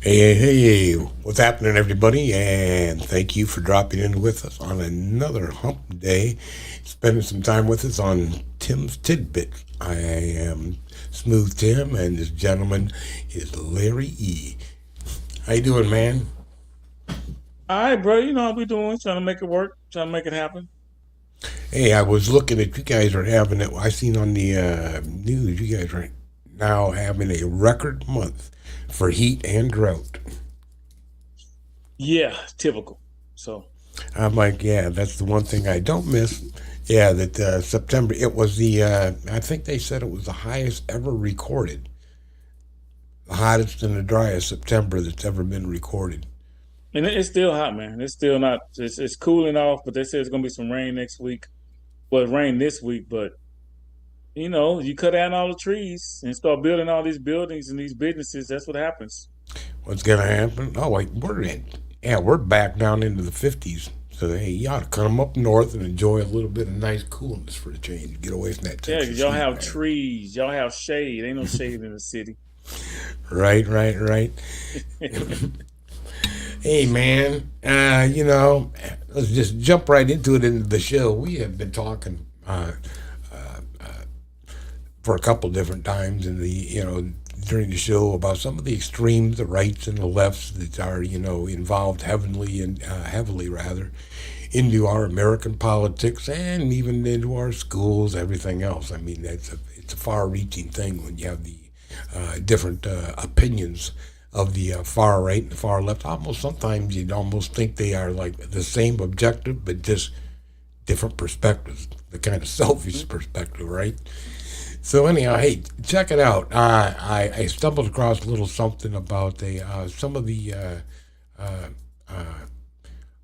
Hey, what's happening, everybody? And thank you for dropping in with us on another hump day, spending some time with us on Tim's Tidbits. I am Smooth Tim, and this gentleman is Larry E. How you doing, man? All right, bro. You know how we doing? Trying to make it work, trying to make it happen. Hey, I was looking at you guys are having it. I seen on the news you guys are now having a record month for heat and drought. Yeah, typical. So, I'm like, yeah, that's the one thing I don't miss. Yeah, that September, it was I think they said it was the highest ever recorded, the hottest and the driest September that's ever been recorded. and it's still hot, man. It's still not. It's cooling off, but they say it's gonna be some rain next week. Well, it rained this week, but you cut down all the trees and start building all these buildings and these businesses. That's what happens. What's going to happen? Oh, wait, we're back down into the 50s. So, hey, you ought to come up north and enjoy a little bit of nice coolness for a change. Get away from that Yeah, 'cause Texas y'all heat, have man. trees, y'all have shade. Ain't no shade in the city. Right, right, right. Hey, man, let's just jump right into it into the show. We have been talking for a couple different times in the during the show about some of the extremes, the rights and the lefts that are involved heavily rather into our American politics and even into our schools, everything else. I mean, it's a far-reaching thing when you have the different opinions of the far right and the far left. Almost sometimes you'd almost think they are like the same objective, but just different perspectives. The kind of selfish perspective, right? So anyhow, hey, check it out. I stumbled across a little something about some of the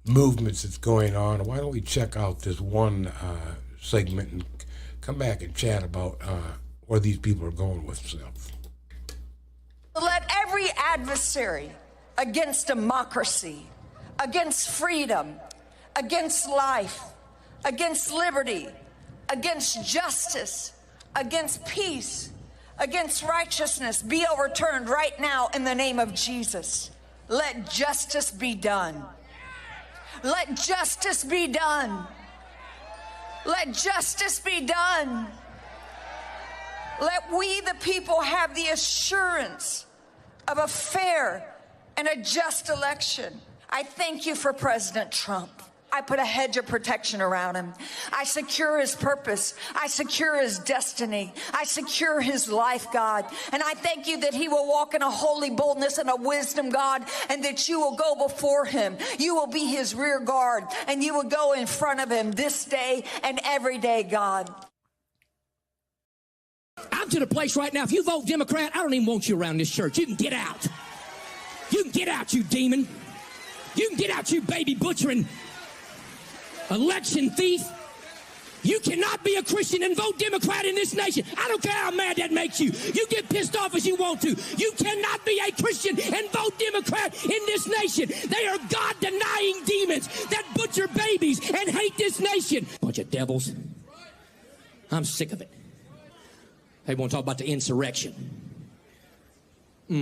movements that's going on. Why don't we check out this one segment and come back and chat about where these people are going with stuff. Let every adversary against democracy, against freedom, against life, against liberty, against justice, against peace, against righteousness be overturned right now in the name of Jesus. Let justice be done. Let justice be done. Let justice be done. Let we, the people, have the assurance of a fair and a just election. I thank you for President Trump. I put a hedge of protection around him. I secure his purpose. I secure his destiny. I secure his life, God. And I thank you that he will walk in a holy boldness and a wisdom, God, and that you will go before him. You will be his rear guard, and you will go in front of him this day and every day, God. I'm to the place right now, if you vote Democrat, I don't even want you around this church. You can get out. You can get out, you demon. You can get out, you baby butchering election thief. You cannot be a Christian and vote Democrat in this nation. I don't care how mad that makes you. You get pissed off as you want to. You cannot be a Christian and vote Democrat in this nation. They are God-denying demons that butcher babies and hate this nation. Bunch of devils. I'm sick of it. They want to talk about the insurrection. Let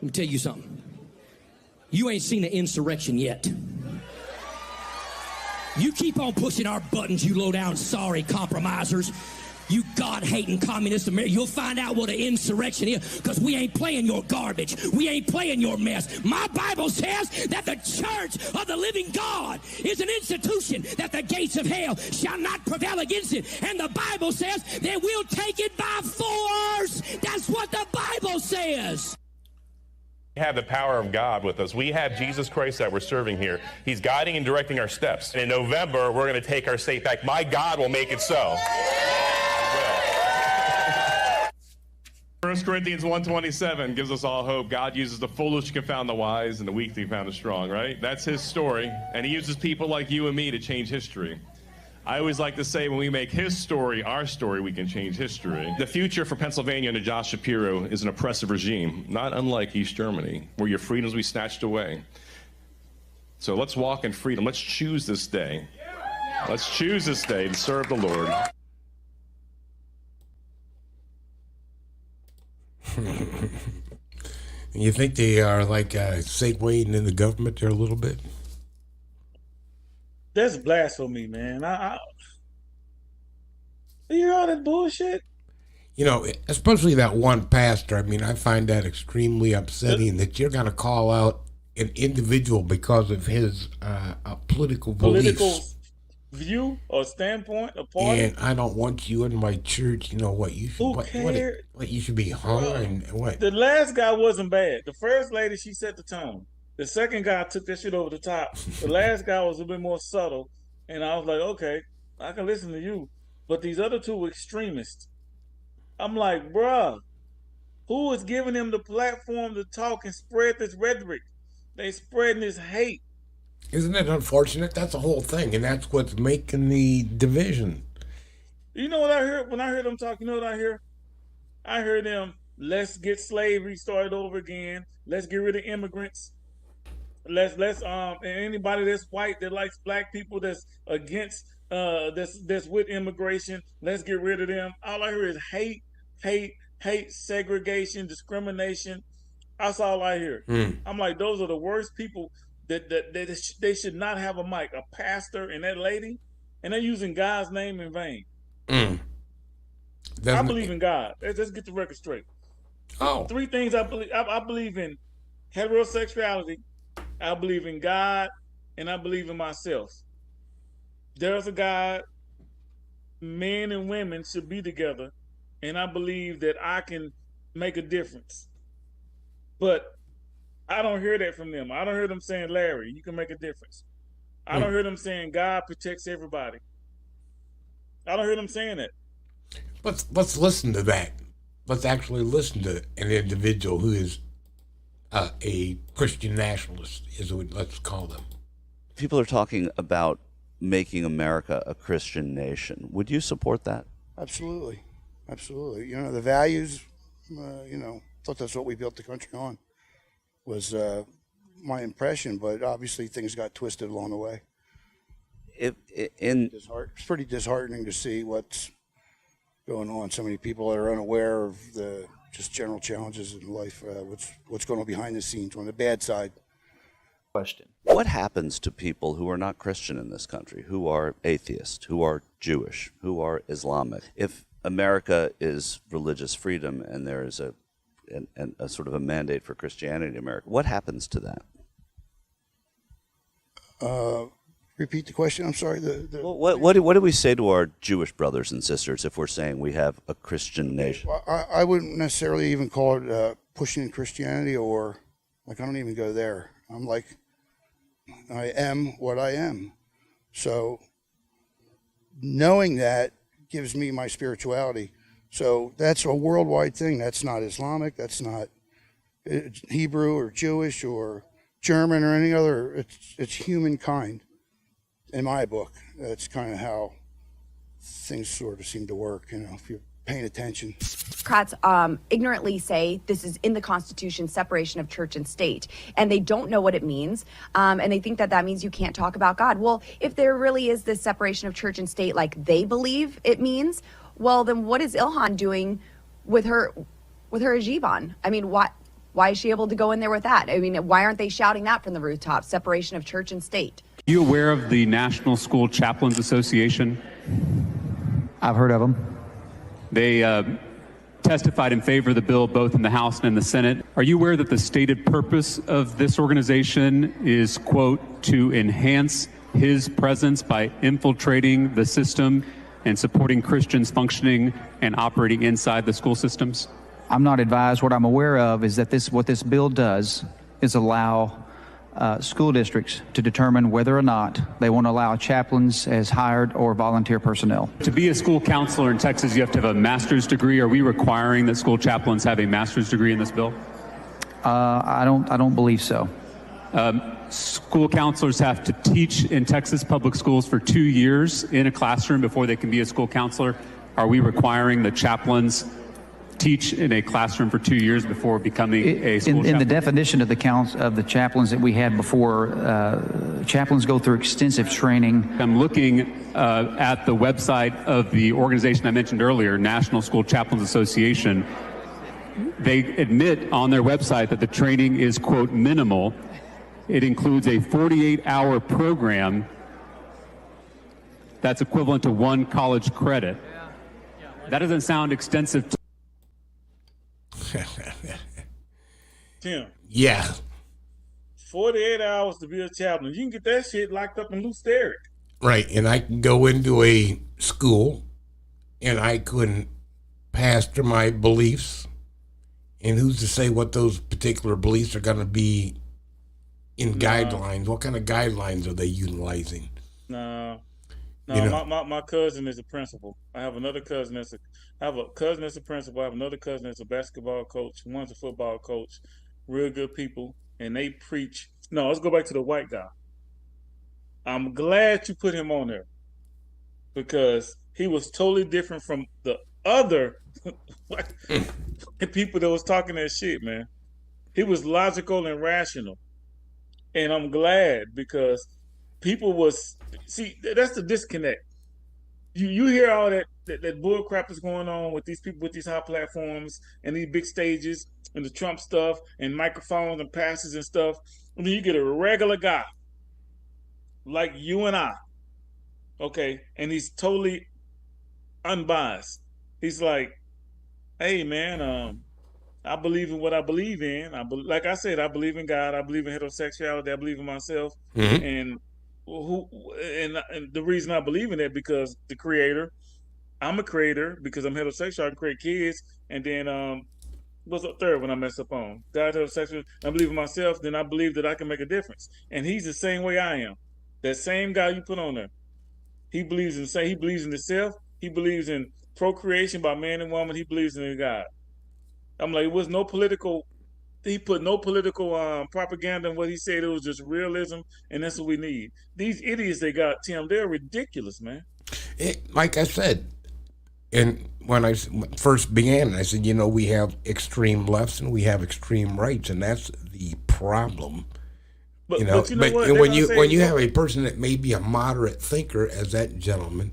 me tell you something. You ain't seen the insurrection yet. You keep on pushing our buttons, you low-down sorry compromisers. You God-hating communist America. You'll find out what an insurrection is, because we ain't playing your garbage. We ain't playing your mess. My Bible says that the church of the living God is an institution that the gates of hell shall not prevail against it. And the Bible says that we'll take it by force. That's what the Bible says. We have the power of God with us. We have Jesus Christ that we're serving here. He's guiding and directing our steps. And in November, we're going to take our state back. My God will make it so. 1 Corinthians 1:27 gives us all hope. God uses the foolish to confound the wise and the weak to confound the strong, right? That's his story. And he uses people like you and me to change history. I always like to say when we make his story our story, we can change history. The future for Pennsylvania under Josh Shapiro is an oppressive regime, not unlike East Germany, where your freedoms will be snatched away. So let's walk in freedom. Let's choose this day. Let's choose this day to serve the Lord. You think they are like segueing in the government there a little bit? That's blasphemy, man. You hear all that bullshit? You know, especially that one pastor. I mean, I find that extremely upsetting that you're going to call out an individual because of his political beliefs. View or standpoint or party. And I don't want you in my church. You know what? You should. What you should be hung and what? The last guy wasn't bad. The first lady, she set the tone. The second guy took that shit over the top. The last guy was a bit more subtle, and I was like, okay, I can listen to you. But these other two were extremists. I'm like, bruh, who is giving them the platform to talk and spread this rhetoric? They spreading this hate. Isn't it unfortunate? That's the whole thing, and that's what's making the division. You know what I heard when I heard them talk? You know what I hear? I heard them, let's get slavery started over again. Let's get rid of immigrants. Let's and anybody that's white that likes black people that's against that's with immigration, let's get rid of them. All I hear is hate, segregation, discrimination. That's all I hear. I'm like, those are the worst people. That they should not have a mic. A pastor and that lady, and they're using God's name in vain. I believe in God. Let's get the record straight. Oh, Three things I believe. I believe in heterosexuality. I believe in God, and I believe in myself. There's a God. Men and women should be together, and I believe that I can make a difference. But I don't hear that from them. I don't hear them saying, Larry, you can make a difference. I don't hear them saying God protects everybody. I don't hear them saying that. Let's listen to that. Let's actually listen to an individual who is a Christian nationalist, is what let's call them. People are talking about making America a Christian nation. Would you support that? Absolutely. You know, the values, thought that's what we built the country on. Was my impression, but obviously things got twisted along the way. It's pretty disheartening to see what's going on. So many people are unaware of the just general challenges in life, what's going on behind the scenes on the bad side. Question. What happens to people who are not Christian in this country, who are atheist, who are Jewish, who are Islamic? If America is religious freedom and there is a sort of a mandate for Christianity in America, what happens to that? Repeat the question. I'm sorry. Well, what do we say to our Jewish brothers and sisters if we're saying we have a Christian nation? Well, I wouldn't necessarily even call it pushing Christianity, or like I don't even go there. I'm like, I am what I am. So knowing that gives me my spirituality. So that's a worldwide thing. That's not Islamic. That's not Hebrew or Jewish or German or any other. It's humankind. In my book, that's kind of how things sort of seem to work. You know, if you're paying attention. Democrats ignorantly say this is in the Constitution, separation of church and state, and they don't know what it means, and they think that means you can't talk about God. Well, if there really is this separation of church and state like they believe it means, well, then what is Ilhan doing with her hijab on? I mean, why is she able to go in there with that? I mean, why aren't they shouting that from the rooftops, separation of church and state? Are you aware of the National School Chaplains Association? I've heard of them. They testified in favor of the bill both in the House and in the Senate. Are you aware that the stated purpose of this organization is, quote, to enhance his presence by infiltrating the system and supporting Christians functioning and operating inside the school systems? I'm not advised. What I'm aware of is that what this bill does is allow school districts to determine whether or not they want to allow chaplains as hired or volunteer personnel. To be a school counselor in Texas, you have to have a master's degree. Are we requiring that school chaplains have a master's degree in this bill? I don't believe so. School counselors have to teach in Texas public schools for 2 years in a classroom before they can be a school counselor. Are we requiring the chaplains teach in a classroom for 2 years before becoming a school chaplain? In the definition of the chaplains that we had before, chaplains go through extensive training. I'm looking at the website of the organization I mentioned earlier, National School Chaplains Association. they admit on their website that the training is, quote, minimal. It includes a 48-hour program that's equivalent to 1 college credit. That doesn't sound extensive to Tim, Yeah. 48 hours to be a chaplain. You can get that shit locked up in loose derrick. Right. And I can go into a school and I couldn't pastor my beliefs. And who's to say what those particular beliefs are going to be in guidelines? What kind of guidelines are they utilizing? No, You know. my cousin is a principal. I have a cousin that's a principal. I have another cousin that's a basketball coach. One's a football coach. Real good people. And they preach. No, let's go back to the white guy. I'm glad you put him on there because he was totally different from the other people that was talking that shit, man. He was logical and rational. And I'm glad because people that's the disconnect. You hear all that bull crap that's going on with these people with these high platforms and these big stages and the Trump stuff and microphones and passes and stuff. And then you get a regular guy like you and I, okay, and he's totally unbiased. He's like, hey man, I believe in what I believe in. Like I said, I believe in God. I believe in heterosexuality. I believe in myself. Mm-hmm. And the reason I believe in that because the creator, I'm a creator because I'm heterosexual. I can create kids. And then what's the third one I mess up on? God, heterosexual. I believe in myself. Then I believe that I can make a difference. And he's the same way I am. That same guy you put on there. He believes in the self. He believes in procreation by man and woman. He believes in God. I'm like, it was no political. He put no political propaganda in what he said. It was just realism, and that's what we need. These idiots they got, Tim, they're ridiculous, man. Like I said, and when I first began, I said, we have extreme lefts and we have extreme rights, and that's the problem. But you know what? When you have a person that may be a moderate thinker, as that gentleman,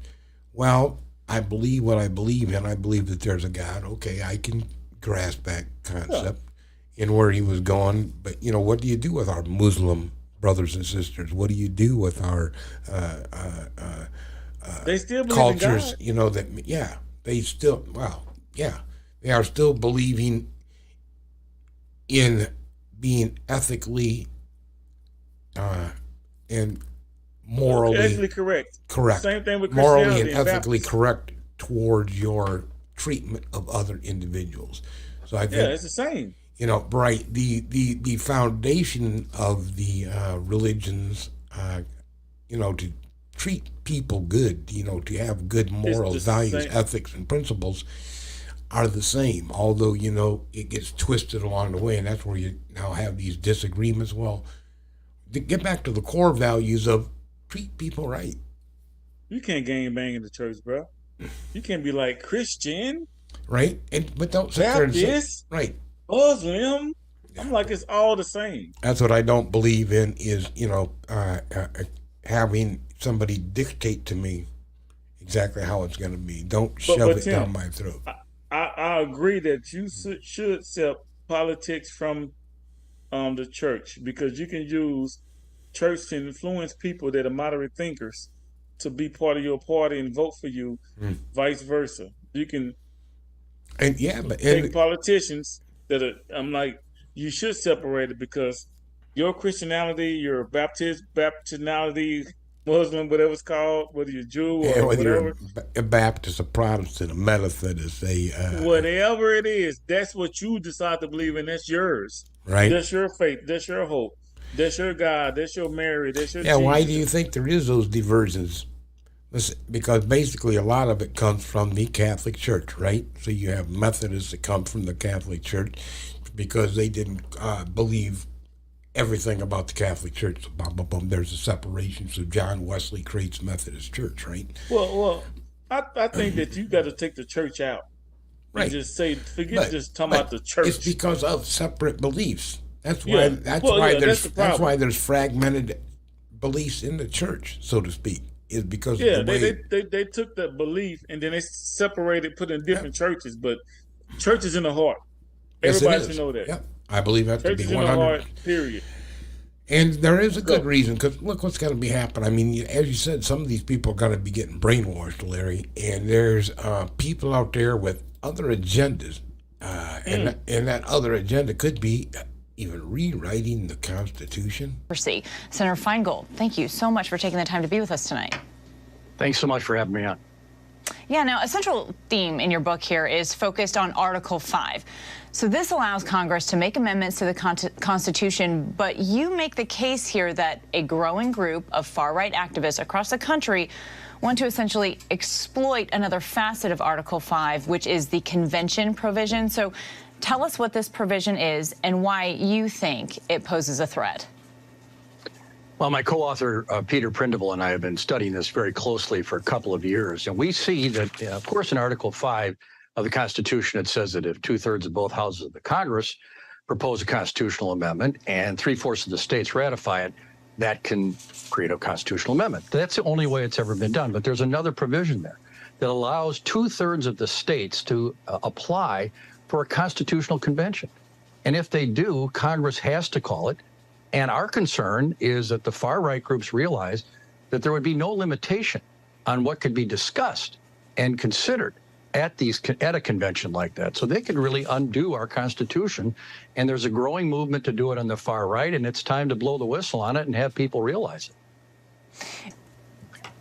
well, I believe what I believe, and I believe that there's a God. Okay, I can grasp that concept and where he was going. But what do you do with our Muslim brothers and sisters? What do you do with our they still believe cultures? in God. They are still believing in being ethically and morally ethically correct. Same thing with morally and Christianity ethically Baptist. correct towards your treatment of other individuals. So I think it's the same. Right. The foundation of the religions, to treat people good, to have good morals, values, ethics, and principles are the same. Although, it gets twisted along the way, and that's where you now have these disagreements. Well, to get back to the core values of treat people right. You can't gang bang in the church, bro. You can't be like Christian, right? But don't sit there and say, right. Muslim. I'm like, it's all the same. That's what I don't believe in is, having somebody dictate to me exactly how it's going to be. Don't shove it down my throat. I agree that you should accept politics from the church because you can use church to influence people that are moderate thinkers to be part of your party and vote for you, vice versa. You can take politicians that are, I'm like, you should separate it because your Christianity, your Baptistinality, Muslim, whatever it's called, whether you're Jew or whether whatever. You're a Baptist, a Protestant, a Methodist, whatever it is, that's what you decide to believe in. That's yours. Right. That's your faith. That's your hope. That's your God. That's your Mary. That's your Jesus. Why do you think there is those diversions? Listen, because basically a lot of it comes from the Catholic Church, right? So you have Methodists that come from the Catholic Church because they didn't believe everything about the Catholic Church. There's a separation. So John Wesley creates Methodist Church, right? Well, I think that you got to take the church out. Right. And just say, just talking about the church. It's because of separate beliefs. That's why. That's why there's fragmented beliefs in the church, so to speak. Is because of the way they took the belief and then they separated, put in different churches, but church is in the heart. Yes, it Everybody is. should know that. Yep. I believe that to be Churches in the 100. heart, period. And there is a good Go. reason, because look what's going to be happening. I mean, as you said, some of these people are going to be getting brainwashed, Larry, and there's people out there with other agendas, and that other agenda could be even rewriting the Constitution. Senator Feingold, thank you so much for taking the time to be with us tonight. Thanks so much for having me on. Yeah, now a central theme in your book here is focused on Article 5. So this allows Congress to make amendments to the Constitution, but you make the case here that a growing group of far-right activists across the country want to essentially exploit another facet of Article 5, which is the convention provision. So tell us what this provision is and why you think it poses a threat. Well, my co-author, Peter Prindiville, and I have been studying this very closely for a couple of years. And we see that, of course, in Article 5 of the Constitution, it says that if 2/3 of both houses of the Congress propose a constitutional amendment and 3/4 of the states ratify it, that can create a constitutional amendment. That's the only way it's ever been done. But there's another provision there that allows 2/3 of the states to apply for a constitutional convention. And if they do, Congress has to call it. And our concern is that the far-right groups realize that there would be no limitation on what could be discussed and considered at a convention like that. So they could really undo our Constitution. And there's a growing movement to do it on the far right, and it's time to blow the whistle on it and have people realize it.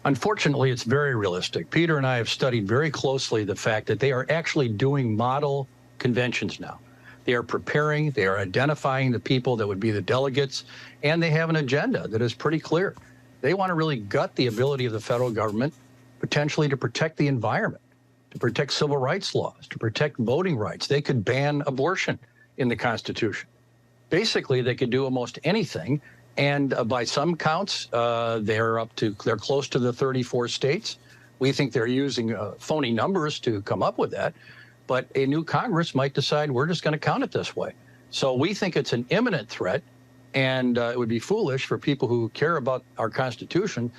Unfortunately, it's very realistic. Peter and I have studied very closely the fact that they are actually doing model conventions now. They are preparing, they are identifying the people that would be the delegates, and they have an agenda that is pretty clear. They want to really gut the ability of the federal government potentially to protect the environment, to protect civil rights laws, to protect voting rights. They could ban abortion in the Constitution. Basically, they could do almost anything, and by some counts, they're close to the 34 states. We think they're using phony numbers to come up with that. But a new Congress might decide we're just going to count it this way. So we think it's an imminent threat, and it would be foolish for people who care about our Constitution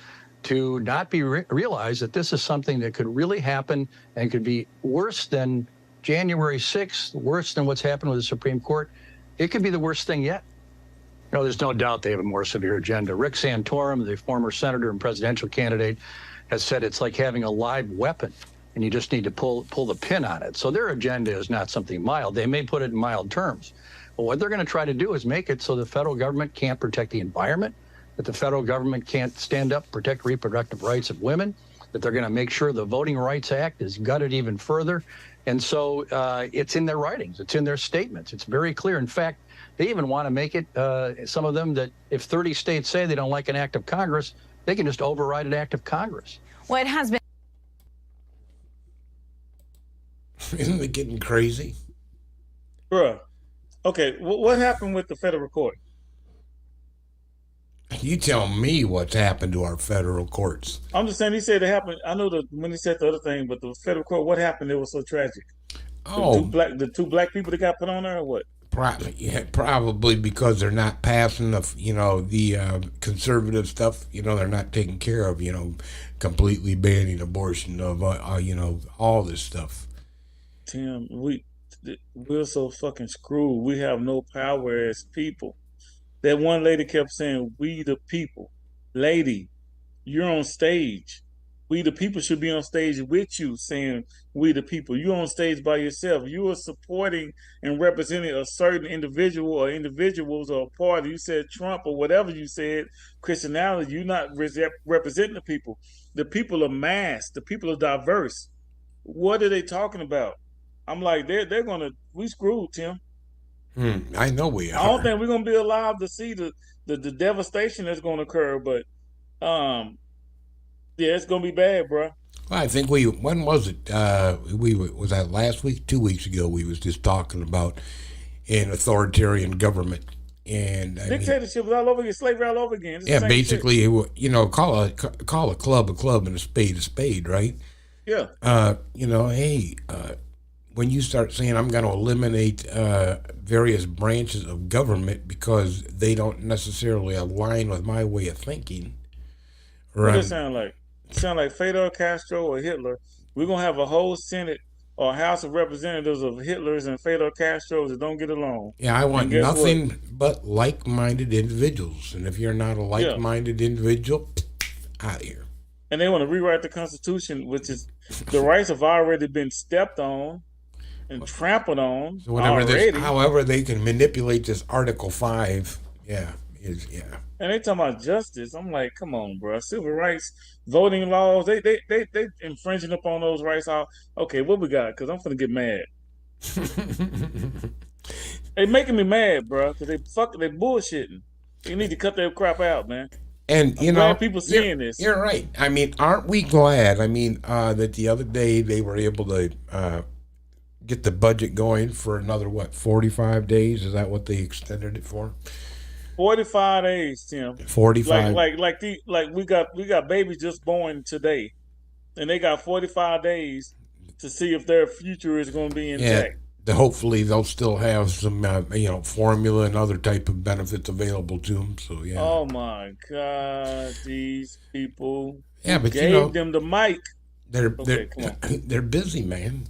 to not be realize that this is something that could really happen and could be worse than January 6th, worse than what's happened with the Supreme Court. It could be the worst thing yet. You know, there's no doubt they have a more severe agenda. Rick Santorum, the former senator and presidential candidate, has said it's like having a live weapon, and you just need to pull the pin on it. So their agenda is not something mild. They may put it in mild terms. But what they're going to try to do is make it so the federal government can't protect the environment, that the federal government can't stand up, protect reproductive rights of women, that they're going to make sure the Voting Rights Act is gutted even further. And so it's in their writings. It's in their statements. It's very clear. In fact, they even want to make it, some of them, that if 30 states say they don't like an act of Congress, they can just override an act of Congress. Well, it has been. Isn't it getting crazy? Bruh. Okay, what happened with the federal court? You tell me what's happened to our federal courts. I'm just saying, he said it happened. I know when he said the other thing, but the federal court, what happened? It was so tragic. Oh, The two black people that got put on there, or what? probably because they're not passing the conservative stuff. They're not taking care of completely banning abortion of all this stuff. Tim, we're so fucking screwed. We have no power as people. That one lady kept saying, "We the people." Lady, you're on stage. We the people should be on stage with you saying, "We the people." You're on stage by yourself. You are supporting and representing a certain individual or individuals or a party. You said Trump or whatever you said, Christianity. You're not representing the people. The people are mass. The people are diverse. What are they talking about? I'm like, they're gonna, we screwed, Tim. I know we are. I don't think we're gonna be alive to see the devastation that's gonna occur, but yeah, it's gonna be bad, bro. Well, I think when was it? Was that last week? 2 weeks ago, we was just talking about an authoritarian government and dictatorship is all over again, slavery all over again. Yeah, basically, call a club a club and a spade, right? Yeah. Hey, when you start saying I'm going to eliminate various branches of government because they don't necessarily align with my way of thinking. What does it sound like? Sound like Fidel Castro or Hitler. We're going to have a whole Senate or a House of Representatives of Hitlers and Fidel Castros that don't get along. Yeah, I want And guess nothing but like-minded individuals. And if you're not a like-minded individual, out of here. And they want to rewrite the Constitution, which is the rights have already been stepped on and trampled on So whatever already. however they can manipulate this Article 5, yeah. And they talking about justice. I'm like, come on, bro. Civil rights, voting laws, they infringing upon those rights. Okay, what we got? Because I'm finna get mad. They making me mad, bro. Because they bullshitting. You need to cut that crap out, man. And I'm glad people seeing this. You're right. I mean, aren't we glad? I mean, that the other day they were able to get the budget going for another 45 days? Is that what they extended it for? 45 days, Tim. 45. Like we got babies just born today, and they got 45 days to see if their future is going to be intact. Hopefully they'll still have some formula and other type of benefits available to them. So yeah. Oh my God, these people. Yeah, but gave them the mic. They're busy, man.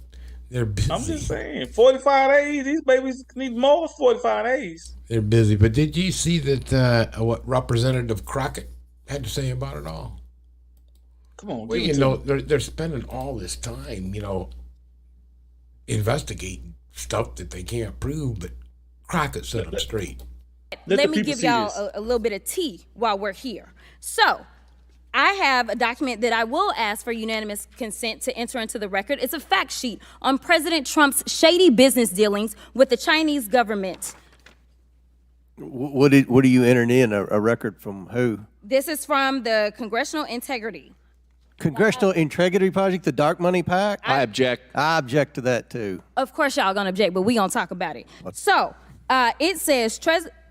They're busy. I'm just saying, 45 days. These babies need more than 45 days. They're busy. But did you see that what Representative Crockett had to say about it all? Come on. Well, they're spending all this time, investigating stuff that they can't prove, but Crockett set them straight. Let me give y'all a little bit of tea while we're here. So, I have a document that I will ask for unanimous consent to enter into the record. It's a fact sheet on President Trump's shady business dealings with the Chinese government. What are you entering in? A record from who? This is from the Congressional Integrity. Congressional Integrity Project, the dark money pack? I object. I object to that too. Of course y'all gonna object, but we gonna talk about it. So, it says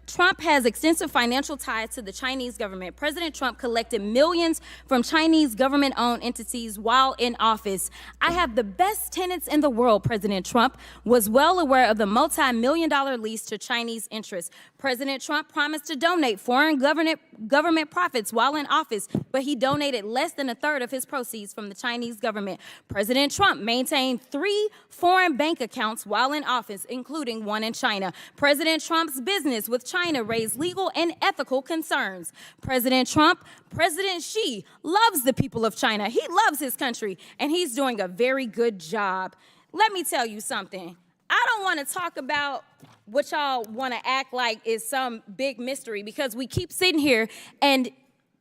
Trump has extensive financial ties to the Chinese government. President Trump collected millions from Chinese government-owned entities while in office. I have the best tenants in the world, President Trump was well aware of the multi-million-dollar lease to Chinese interests. President Trump promised to donate foreign government profits while in office, but he donated less than a third of his proceeds from the Chinese government. President Trump maintained 3 foreign bank accounts while in office, including one in China. President Trump's business with China raised legal and ethical concerns. President Xi loves the people of China. He loves his country, and he's doing a very good job. Let me tell you something. I don't want to talk about what y'all want to act like is some big mystery, because we keep sitting here and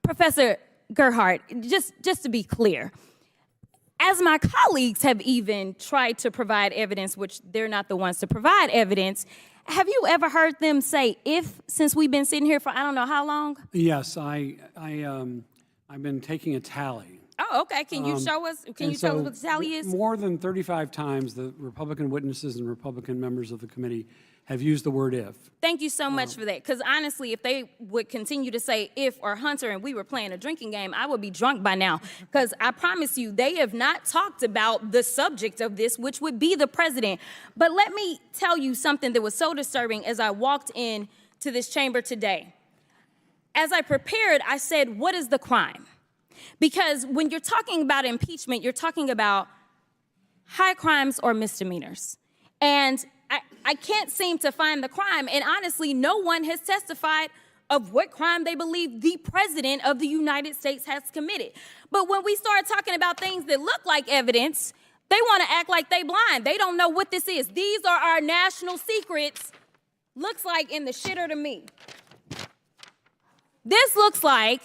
Professor Gerhardt, just to be clear, as my colleagues have even tried to provide evidence, which they're not the ones to provide evidence, have you ever heard them say "if" since we've been sitting here for I don't know how long? Yes, I've been taking a tally. Oh, okay. Can you show us? Can you tell us what the tally is? More than 35 times, the Republican witnesses and Republican members of the committee have used the word "if." Thank you so much for that. Because honestly, if they would continue to say "if" or "Hunter" and we were playing a drinking game, I would be drunk by now. Because I promise you, they have not talked about the subject of this, which would be the president. But let me tell you something that was so disturbing as I walked in to this chamber today. As I prepared, I said, what is the crime? Because when you're talking about impeachment, you're talking about high crimes or misdemeanors. And I can't seem to find the crime. And honestly, no one has testified of what crime they believe the president of the United States has committed. But when we start talking about things that look like evidence, they want to act like they blind. They don't know what this is. These are our national secrets. Looks like in the shitter to me. This looks like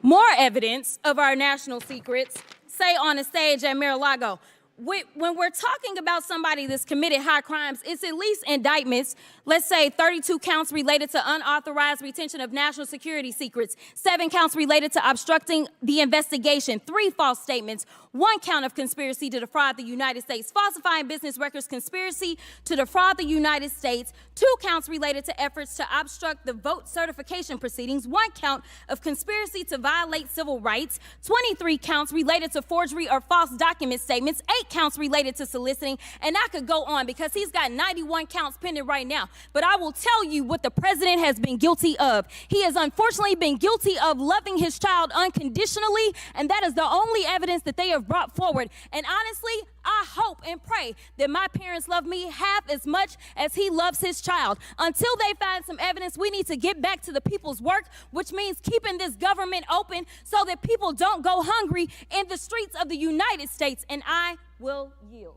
more evidence of our national secrets, say on a stage at Mar-a-Lago. When we're talking about somebody that's committed high crimes, it's at least indictments. Let's say 32 counts related to unauthorized retention of national security secrets, 7 counts related to obstructing the investigation, 3 false statements, 1 count of conspiracy to defraud the United States, falsifying business records, conspiracy to defraud the United States, 2 counts related to efforts to obstruct the vote certification proceedings, 1 count of conspiracy to violate civil rights, 23 counts related to forgery or false document statements, 8 counts related to soliciting, and I could go on because he's got 91 counts pending right now. But I will tell you what the president has been guilty of. He has unfortunately been guilty of loving his child unconditionally, and that is the only evidence that they have brought forward. And honestly, I hope and pray that my parents love me half as much as he loves his child. Until they find some evidence, we need to get back to the people's work, which means keeping this government open so that people don't go hungry in the streets of the United States. And I will yield.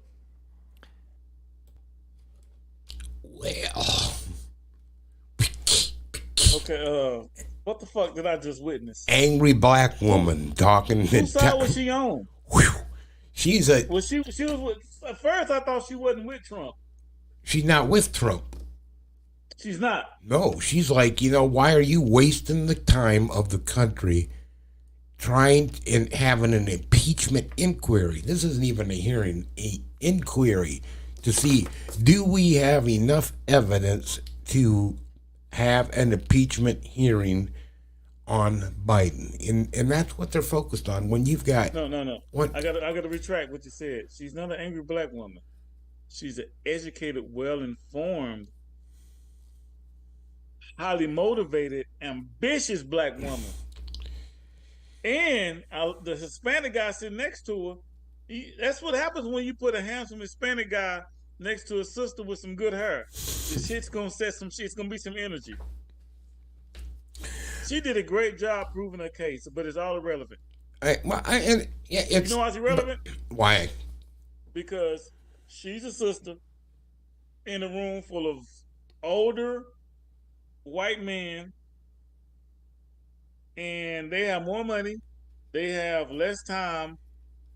Well, Okay, what the fuck did I just witness? angry black woman talking. Whose side was she on? She's She was with, at first I thought she wasn't with Trump. she's not with Trump. She's not. No, she's like, why are you wasting the time of the country trying and having an impeachment inquiry? This isn't even a hearing, an inquiry to see, do we have enough evidence to have an impeachment hearing on Biden? And that's what they're focused on. When you've got No. What? I gotta retract what you said. She's not an angry black woman. She's an educated, well-informed, highly motivated, ambitious black woman. And the Hispanic guy sitting next to her, that's what happens when you put a handsome Hispanic guy next to a sister with some good hair. The shit's gonna set some shit. It's gonna be some energy. She did a great job proving her case, but it's all irrelevant. You know why it's irrelevant? Why? Because she's a sister in a room full of older white men, and they have more money, they have less time,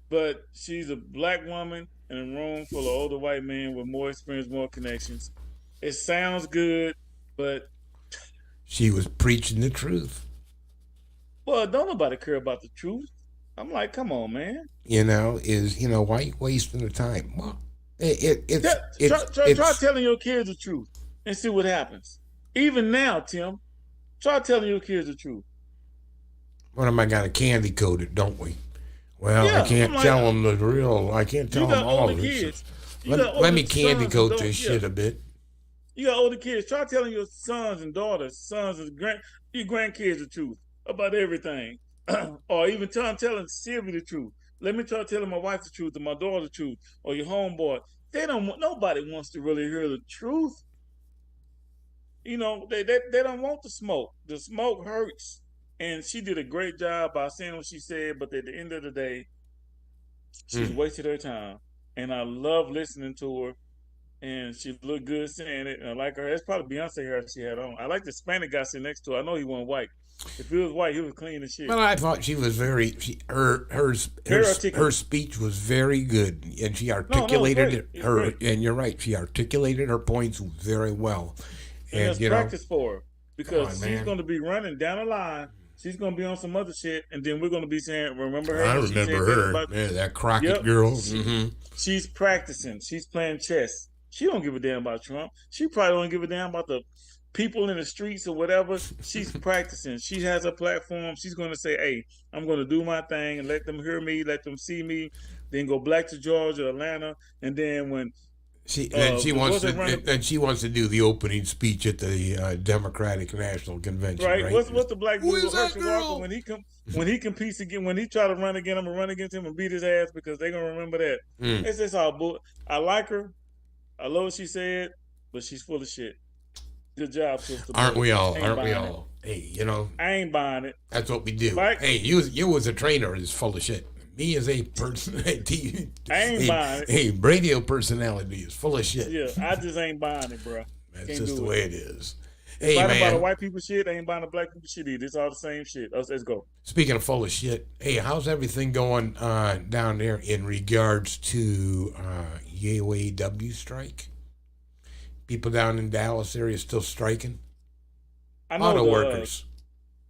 but she's a black woman in a room full of older white men with more experience, more connections. It sounds good, but she was preaching the truth. Well, don't nobody care about the truth. I'm like, come on, man. Why are you wasting the time? Well, try telling your kids the truth and see what happens. Even now, Tim, try telling your kids the truth. What am I got to candy coat it, don't we? Well, Yeah, I can't I'm tell like, them the real. I can't tell you got them all older of it. kids. Let me candy coat this shit a bit. You got older kids. Try telling your sons and daughters, your grandkids the truth about everything. Or even telling Sylvia the truth. Let me try telling my wife the truth, or my daughter the truth, or your homeboy. Nobody wants to really hear the truth. They don't want the smoke. The smoke hurts. And she did a great job by saying what she said, but at the end of the day, she's wasted her time. And I love listening to her. And she looked good saying it. And I like her. It's probably Beyonce hair she had on. I like the Hispanic guy sitting next to her. I know he wasn't white. If he was white, he was clean as shit. Well, I thought she was her speech was very good, and she articulated her. And you're right, she articulated her points very well. And there's practice for her because she's man. going to be running down the line. She's going to be on some other shit, and then we're going to be saying, "Remember her?" I remember her. That Crockett girl. Mm-hmm. She's practicing. She's playing chess. She don't give a damn about Trump. She probably don't give a damn about the people in the streets or whatever. She's practicing. She has a platform. She's going to say, "Hey, I'm going to do my thing and let them hear me, let them see me." Then go back to Georgia, Atlanta, and then when she wants to do the opening speech at the Democratic National Convention. Right? What's the black dude Herschel Walker when he competes again, when he try to run again, I'm gonna run against him and beat his ass because they're gonna remember that. It's just all bull. I like her. I love what she said, but she's full of shit. Good job, sister. Aren't we all? It. Hey, I ain't buying it. That's what we do. Like, hey, you as a trainer is full of shit. Me as a person, I ain't buying it. Hey, radio personality is full of shit. Yeah, I just ain't buying it, bro. That's just the way it is. Hey, man. Buying the white people shit, I ain't buying the black people shit either. It's all the same shit. Let's go. Speaking of full of shit, hey, how's everything going down there in regards to UAW strike? People down in Dallas area still striking? I know auto workers.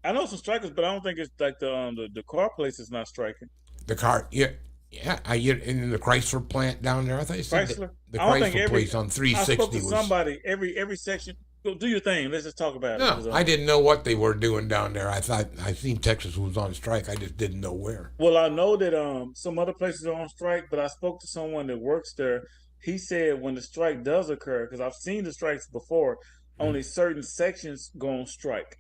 I know some strikers, but I don't think it's like the car place is not striking. The car, yeah. In the Chrysler plant down there, I thought you said the Chrysler place on 360 I spoke to was somebody every section. Go do your thing. Let's just talk about it. No, I didn't know what they were doing down there. I seen Texas was on strike. I just didn't know where. Well, I know that some other places are on strike, but I spoke to someone that works there. He said when the strike does occur, because I've seen the strikes before, only certain sections go on strike.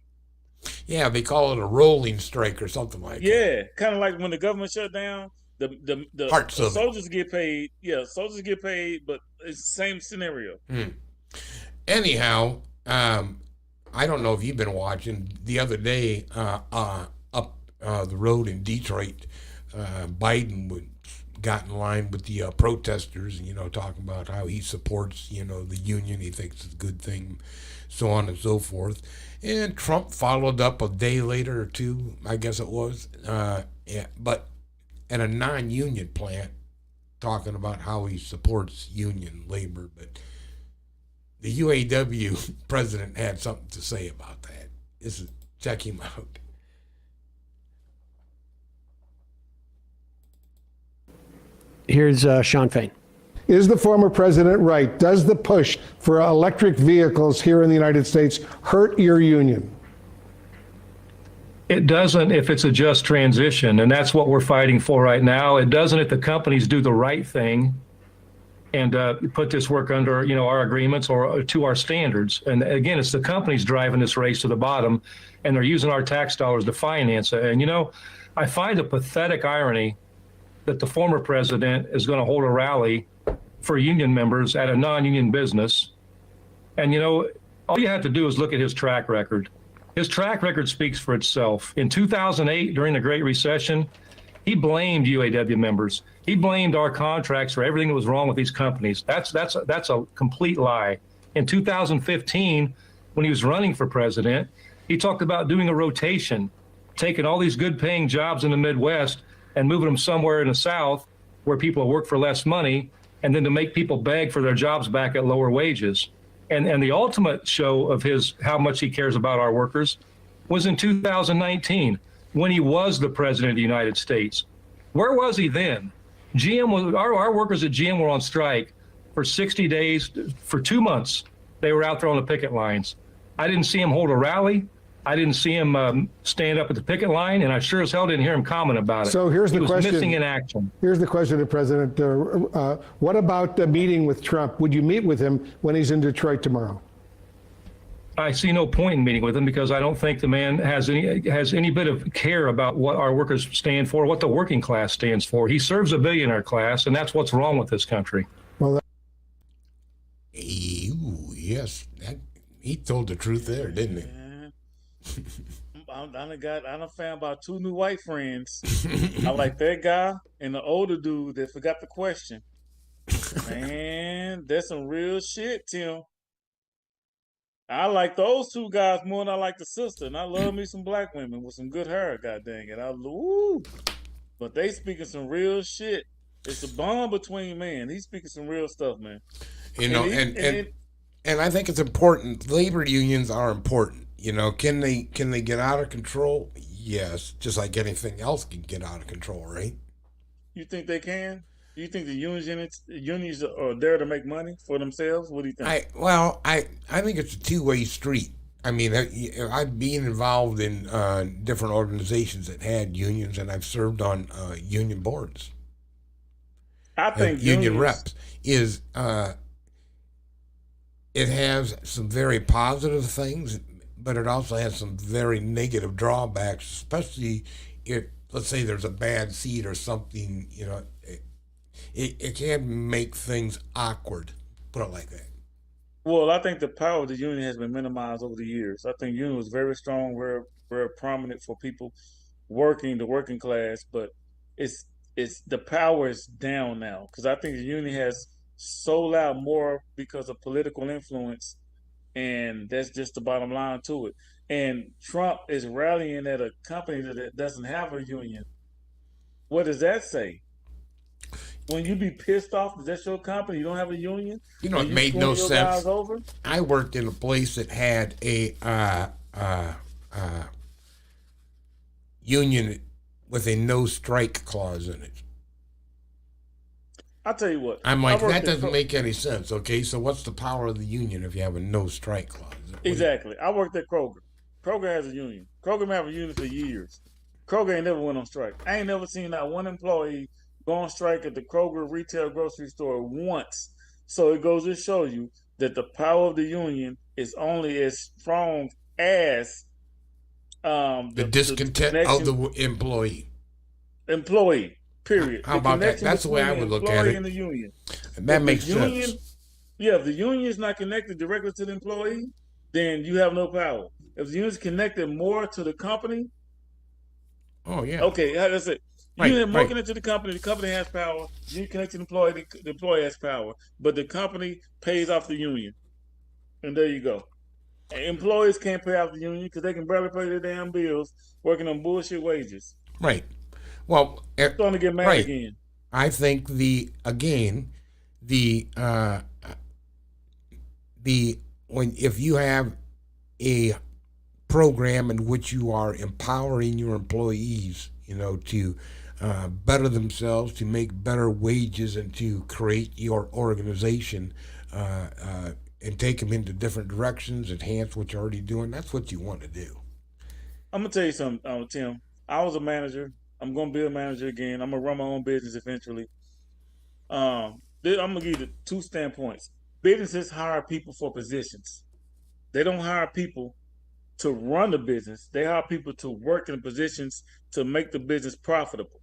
Yeah, they call it a rolling strike or something like that. Yeah, kind of like when the government shut down, The Parts of it. soldiers get paid. Yeah, soldiers get paid, but it's the same scenario. Anyhow, I don't know if you've been watching. The other day, up the road in Detroit, Biden got in line with the protesters, talking about how he supports, the union. He thinks it's a good thing, so on and so forth. And Trump followed up a day later or two, I guess it was, but at a non-union plant, talking about how he supports union labor. But the UAW president had something to say about that. Check him out. Here's Sean Fain. Is the former president right? Does the push for electric vehicles here in the United States hurt your union? It doesn't if it's a just transition, and that's what we're fighting for right now. It doesn't if the companies do the right thing and put this work under, our agreements or to our standards. And again, it's the companies driving this race to the bottom, and they're using our tax dollars to finance it. And, I find a pathetic irony that the former president is going to hold a rally for union members at a non-union business. And, all you have to do is look at his track record. His track record speaks for itself. In 2008, during the Great Recession, he blamed UAW members. He blamed our contracts for everything that was wrong with these companies. That's a complete lie. In 2015, when he was running for president, he talked about doing a rotation, taking all these good paying jobs in the Midwest and moving them somewhere in the South where people work for less money, and then to make people beg for their jobs back at lower wages. And the ultimate show of how much he cares about our workers was in 2019 when he was the president of the United States. Where was he then? Our workers at GM were on strike for 60 days, for 2 months. They were out there on the picket lines. I didn't see him hold a rally. I didn't see him stand up at the picket line, and I sure as hell didn't hear him comment about it. So here's the question. He was missing in action. Here's the question to President. What about the meeting with Trump? Would you meet with him when he's in Detroit tomorrow? I see no point in meeting with him because I don't think the man has any bit of care about what our workers stand for, what the working class stands for. He serves a billionaire class, and that's what's wrong with this country. Well, yes, he told the truth there, didn't he? I done found about 2 new white friends. I like that guy and the older dude that forgot the question. Man, that's some real shit, Tim. I like those 2 guys more than I like the sister, and I love me some black women with some good hair. God dang it, but they speaking some real shit. It's a bond between men. He's speaking some real stuff, man. And I think it's important. Labor unions are important. Can they get out of control? Yes, just like anything else can get out of control, right? You think they can? You think the unions are there to make money for themselves? What do you think? I think it's a two-way street. I mean, I've been involved in different organizations that had unions, and I've served on union boards. I think union reps is it has some very positive things, but it also has some very negative drawbacks, especially if, let's say, there's a bad seat or something. It can make things awkward. Put it like that. Well, I think the power of the union has been minimized over the years. I think union was very strong, very, very prominent for people working, the working class, but it's the power is down now because I think the union has sold out more because of political influence, and that's just the bottom line to it. And Trump is rallying at a company that doesn't have a union. What does that say? When you be pissed off, is that your company? You don't have a union? It made no sense. I worked in a place that had a union with a no strike clause in it. I'll tell you what. I'm like, that doesn't make any sense, okay? So what's the power of the union if you have a no strike clause? Exactly. I worked at Kroger. Kroger has a union. Kroger been having a union for years. Kroger ain't never went on strike. I ain't never seen that one employee go on strike at the Kroger retail grocery store once. So it goes to show you that the power of the union is only as strong as the discontent of the employee. Period. How about that? That's the way I would look at it. And the union. That makes sense. Yeah, if the union is not connected directly to the employee, then you have no power. If the union is connected more to the company, oh yeah, okay, that's it. Right, Union more right. connected to the company has power. Union connected to the employee, the employee has power. But the company pays off the union, and there you go. And employees can't pay off the union because they can barely pay their damn bills working on bullshit wages. Right. Well, starting to get mad right. again. I think if you have a program in which you are empowering your employees, to better themselves, to make better wages, and to create your organization and take them into different directions, enhance what you're already doing, that's what you want to do. I'm going to tell you something, Tim. I was a manager. I'm going to be a manager again. I'm going to run my own business eventually. I'm going to give you the two standpoints. Businesses hire people for positions. They don't hire people to run the business. They hire people to work in positions to make the business profitable.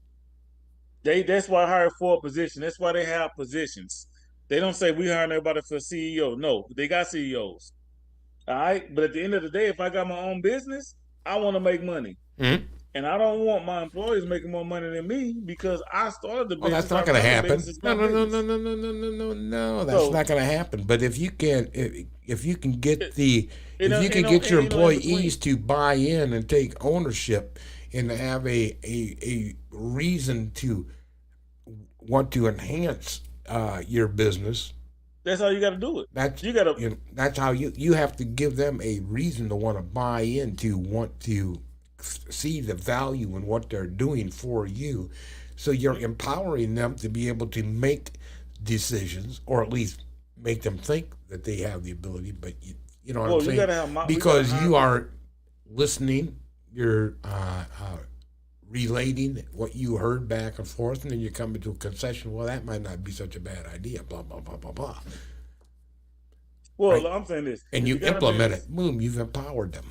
That's why I hire for a position. That's why they have positions. They don't say we hiring everybody for a CEO. No, they got CEOs. All right? But at the end of the day, if I got my own business, I want to make money. Mm-hmm. And I don't want my employees making more money than me because I started the business. Well, that's not going to happen. No. That's not going to happen. But if you can get your employees to buy in and take ownership and have a reason to want to enhance your business, that's how you got to do it. That's how you have to give them a reason to want to buy in, to want to see the value in what they're doing for you. So you're empowering them to be able to make decisions, or at least make them think that they have the ability. But you know what I'm saying? Because you are listening, you're relating what you heard back and forth, and then you're coming to a concession. Well, that might not be such a bad idea. Blah blah blah blah blah. Well, right? I'm saying this, and you implement it. Boom, you've empowered them.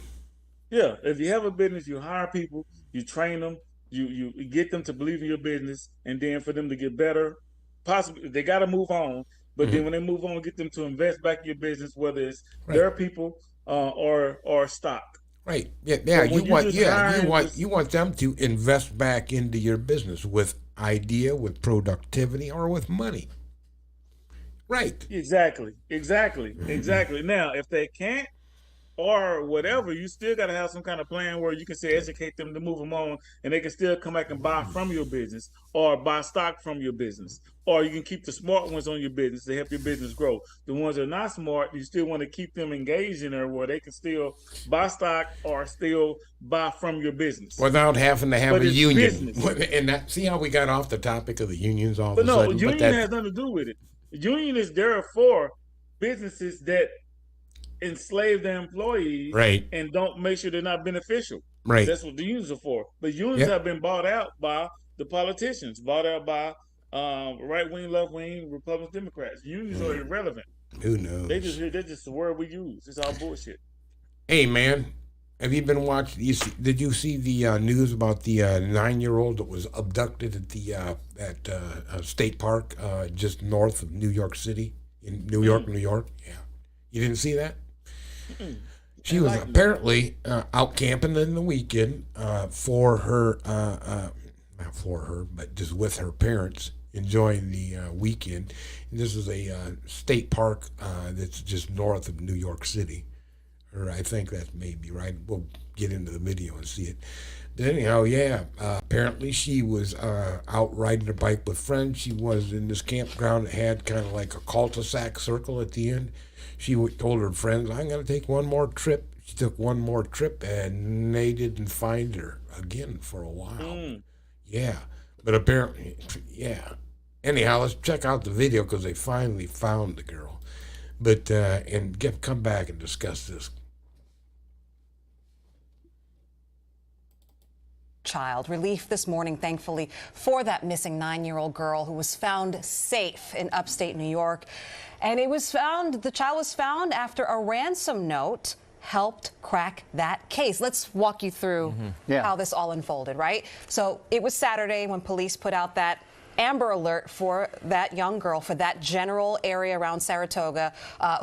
Yeah, if you have a business, you hire people, you train them, you get them to believe in your business, and then for them to get better, possibly they got to move on. But then when they move on, get them to invest back in your business, whether it's their people or stock. Right. Yeah. You want them to invest back into your business with idea, with productivity, or with money. Right. Exactly. Now, if they can't, or whatever, you still got to have some kind of plan where you can say educate them to move them on, and they can still come back and buy from your business or buy stock from your business. Or you can keep the smart ones on your business to help your business grow. The ones that are not smart, you still want to keep them engaged in there where they can still buy stock or still buy from your business. Without having to have a union. And see how we got off the topic of the unions all of a sudden? But union has nothing to do with it. The union is there for businesses that enslave their employees, right, and don't make sure they're not beneficial. Right. That's what the unions are for. But unions have been bought out by the politicians, bought out by right wing, left wing, Republicans, Democrats. Unions are irrelevant. Who knows? They're just the word we use. It's all bullshit. Hey man, have you been watching? Did you see the news about the 9-year-old that was abducted at the state park just north of New York City in New York, New York? Yeah, you didn't see that? She was apparently out camping in the weekend for her, not for her, but just with her parents, enjoying the weekend. And this is a state park that's just north of New York City. Or I think that may be right. We'll get into the video and see it. But anyhow, apparently she was out riding her bike with friends. She was in this campground that had kind of like a cul-de-sac circle at the end. She told her friends, I'm going to take one more trip. She took one more trip, and they didn't find her again for a while. Yeah, but apparently, Anyhow, let's check out the video because they finally found the girl. But come back and discuss this. Child. Relief this morning, thankfully, for that missing 9-year-old girl who was found safe in upstate New York. And the child was found after a ransom note helped crack that case. Let's walk you through how this all unfolded, right? So it was Saturday when police put out that Amber Alert for that young girl, for that general area around Saratoga,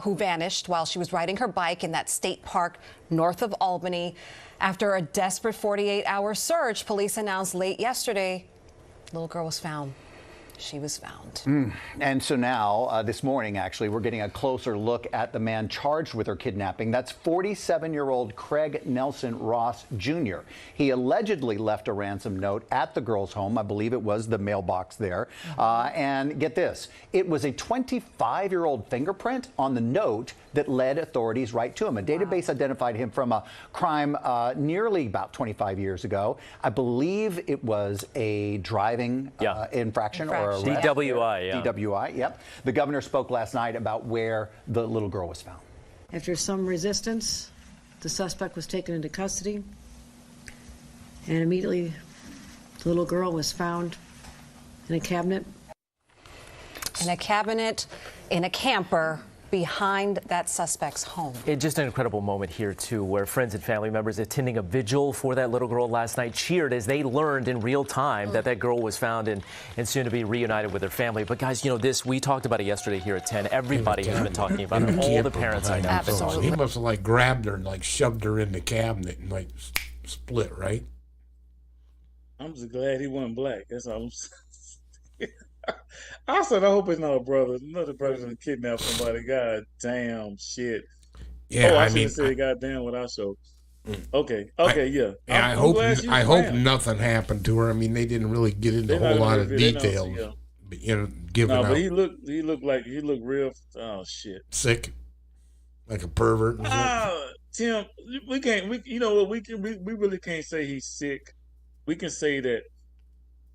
who vanished while she was riding her bike in that state park north of Albany. After a desperate 48-hour search, police announced late yesterday, the little girl was found. She was found. And so now, this morning, actually, we're getting a closer look at the man charged with her kidnapping. That's 47-year-old Craig Nelson Ross Jr. He allegedly left a ransom note at the girl's home. I believe it was the mailbox there. And get this, it was a 25-year-old fingerprint on the note that led authorities right to him. A database identified him from a crime nearly about 25 years ago. I believe it was a driving infraction or arrest. DWI, yeah. DWI, yep. The governor spoke last night about where the little girl was found. After some resistance, the suspect was taken into custody, and immediately the little girl was found in a cabinet. In a cabinet, in a camper, behind that suspect's home. It's just an incredible moment here, too, where friends and family members attending a vigil for that little girl last night cheered as they learned in real time that that girl was found and soon to be reunited with her family. But, guys, you know, we talked about it yesterday here at 10. Everybody has been talking about it. All the parents I know. Absolutely. He must have, like, grabbed her and, like, shoved her in the cabinet and, like, split, right? I'm just glad he wasn't black. That's all I'm saying. I said, I hope it's not a brother. Another brother's gonna kidnap somebody. God damn shit. Yeah, I mean, say goddamn without show. Okay, yeah. I hope nothing happened to her. I mean, they didn't really get into a whole lot of details. But, you know, given out. But he looked real. Oh shit. Sick, like a pervert. Tim, we can't. You know what? We really can't say he's sick. We can say that.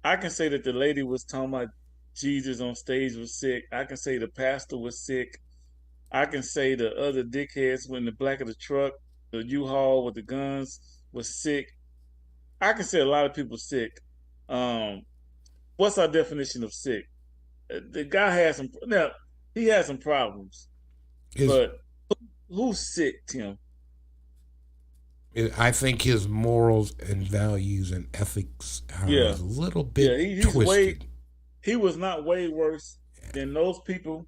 I can say that the lady was talking about Jesus on stage was sick. I can say the pastor was sick. I can say the other dickheads in the back of the truck, the U-Haul with the guns, was sick. I can say a lot of people sick. What's our definition of sick? The guy has some. Now he has some problems, but who's sick, Tim? I think his morals and values and ethics are a little bit twisted. He was not way worse than those people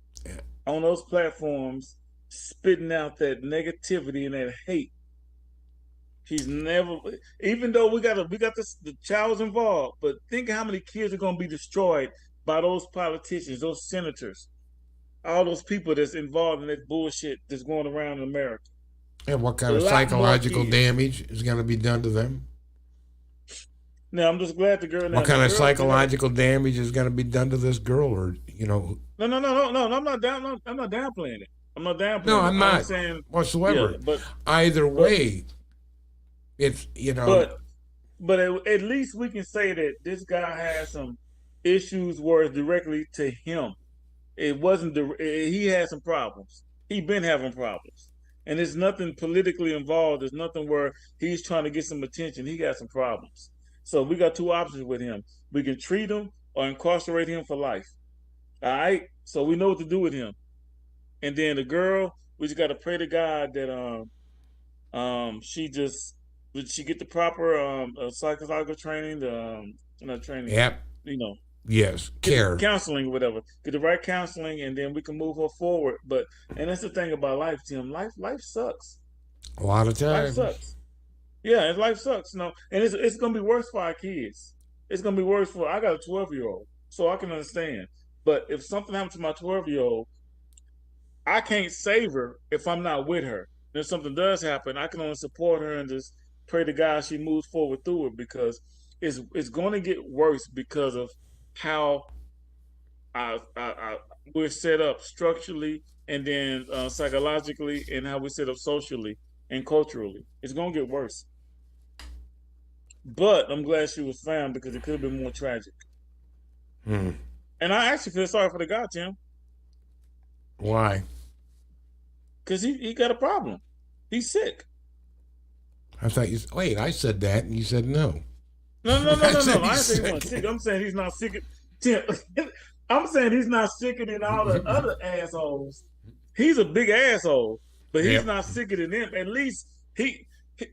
on those platforms spitting out that negativity and that hate. He's never, even though we got the child's involved, but think of how many kids are going to be destroyed by those politicians, those senators, all those people that's involved in that bullshit that's going around in America. And what kind of psychological damage is going to be done to them? Now, I'm just glad the girl. What kind of psychological damage is going to be done to this girl, or you know? No. I'm not downplaying it. I'm not downplaying. No, I'm not saying whatsoever. Yeah, but either way, it's you know. But at least we can say that this guy has some issues where it's directly to him. It wasn't. He had some problems. He been having problems. And there's nothing politically involved. There's nothing where he's trying to get some attention. He got some problems. So we got two options with him. We can treat him or incarcerate him for life. All right? So we know what to do with him. And then the girl, we just got to pray to God that she get the proper psychological training, training. Yep. You know. Yes, care. Counseling or whatever. Get the right counseling and then we can move her forward. And that's the thing about life, Tim. Life sucks. A lot of times. Life sucks. Yeah, life sucks. And it's gonna be worse for our kids. It's gonna be worse I got a 12-year-old, so I can understand. But if something happens to my 12-year-old, I can't save her if I'm not with her. And if something does happen, I can only support her and just pray to God she moves forward through it, because it's gonna get worse because of how we're set up structurally and then psychologically, and how we're set up socially and culturally. It's going to get worse. But I'm glad she was found, because it could have been more tragic. And I actually feel sorry for the guy, Tim. Why? Because he got a problem. He's sick. I thought wait, I said that and you said no. No. I didn't say he wasn't sick. I'm saying he's not sick. I'm saying he's not sicker than all the other assholes. He's a big asshole. but he's Yep. not sicker than them. At least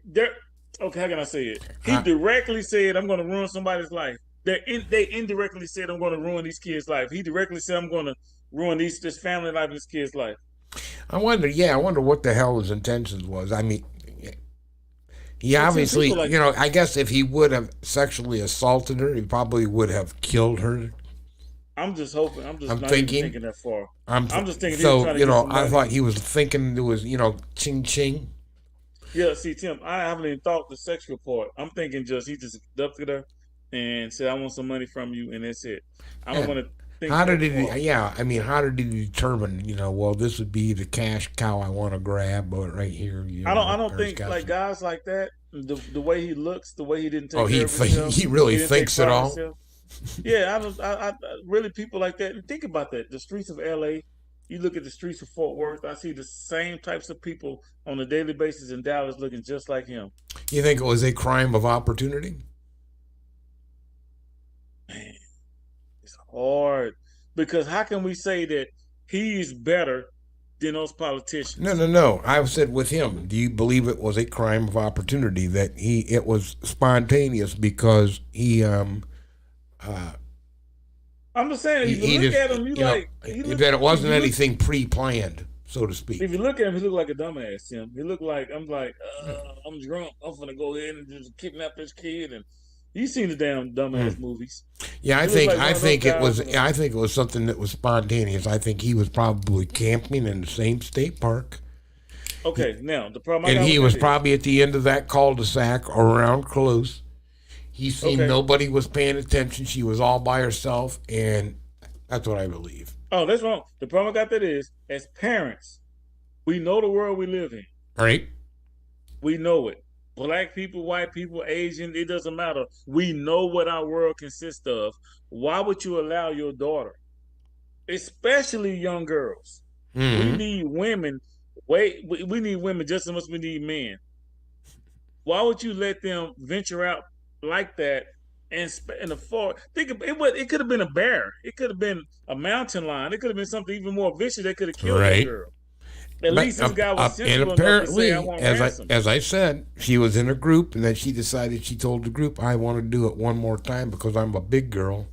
they're okay. How can I say it? He directly said, "I'm going to ruin somebody's life." They indirectly said, "I'm going to ruin these kids' life." He directly said, "I'm going to ruin this family life and this kid's life." I wonder what the hell his intentions was. I mean, he obviously, like- I guess if he would have sexually assaulted her, he probably would have killed her. I'm just hoping. I'm not thinking, even thinking that far. I'm just thinking. So, he was trying to get some I money. thought he was thinking there was, ching ching. Yeah, see, Tim, I haven't even thought the sexual part. I'm thinking he just abducted her and said, "I want some money from you," and that's it. I don't want to think. How did that he? far. Yeah, I mean, how did he determine? Well, this would be the cash cow I want to grab, but right here. I don't think like guys like that. The way he looks, the way he didn't take care of himself. He really didn't thinks take it care of all. himself. Yeah, I really people like that. And think about that. The streets of LA. You look at the streets of Fort Worth. I see the same types of people on a daily basis in Dallas looking just like him. You think it was a crime of opportunity? Man, it's hard because how can we say that he's better than those politicians? No. I said with him. Do you believe it was a crime of opportunity that it was spontaneous because he I'm just saying, if you look at him, that it wasn't anything pre-planned, so to speak. If you look at him, he look like a dumbass, Tim. He look like I'm drunk. I'm gonna go ahead and just kidnap this kid. And you seen the damn dumbass movies. Yeah, I think it was something that was spontaneous. I think he was probably camping in the same state park. Okay, now the problem. And he was probably at the end of that cul-de-sac or around close. He seen nobody was paying attention. She was all by herself, and that's what I believe. Oh, that's wrong. The problem I got that is, as parents, we know the world we live in. Right. We know it. Black people, white people, Asian, it doesn't matter. We know what our world consists of. Why would you allow your daughter, especially young girls? We need women. We need women just as much as we need men. Why would you let them venture out like that and in the forest? Think of it. It could have been a bear. It could have been a mountain lion. It could have been something even more vicious that could have killed that girl. At least this guy was sensible enough to say, "I want ransom." As I said, she was in a group, and then she decided. She told the group, "I want to do it one more time because I'm a big girl."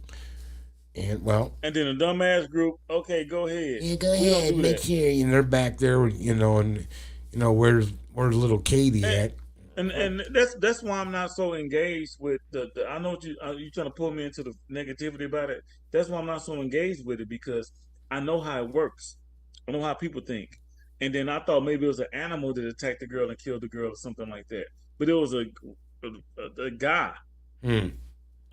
And and then a dumbass group. Okay, go ahead. Yeah, go ahead. Make sure. And they're back there, and where's little Katie at? And that's why I'm not so engaged with the I know you trying to pull me into the negativity about it. That's why I'm not so engaged with it, because I know how it works. I know how people think. And then I thought maybe it was an animal that attacked the girl and killed the girl or something like that. But it was a guy.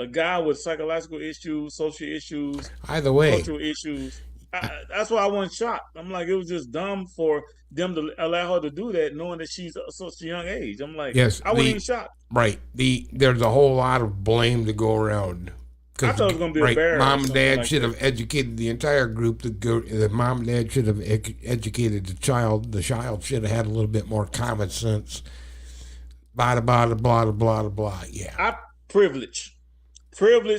A guy with psychological issues, social issues, either way, cultural issues. That's why I wasn't shocked. I'm like, it was just dumb for them to allow her to do that, knowing that she's such a young age. I'm like, I wasn't even shocked. Right. There's a whole lot of blame to go around. I thought it was going to be a bear. Mom and dad should have educated the entire group. The mom and dad should have educated the child. The child should have had a little bit more common sense. Blah, blah, blah, blah, blah, blah. Yeah. Privilege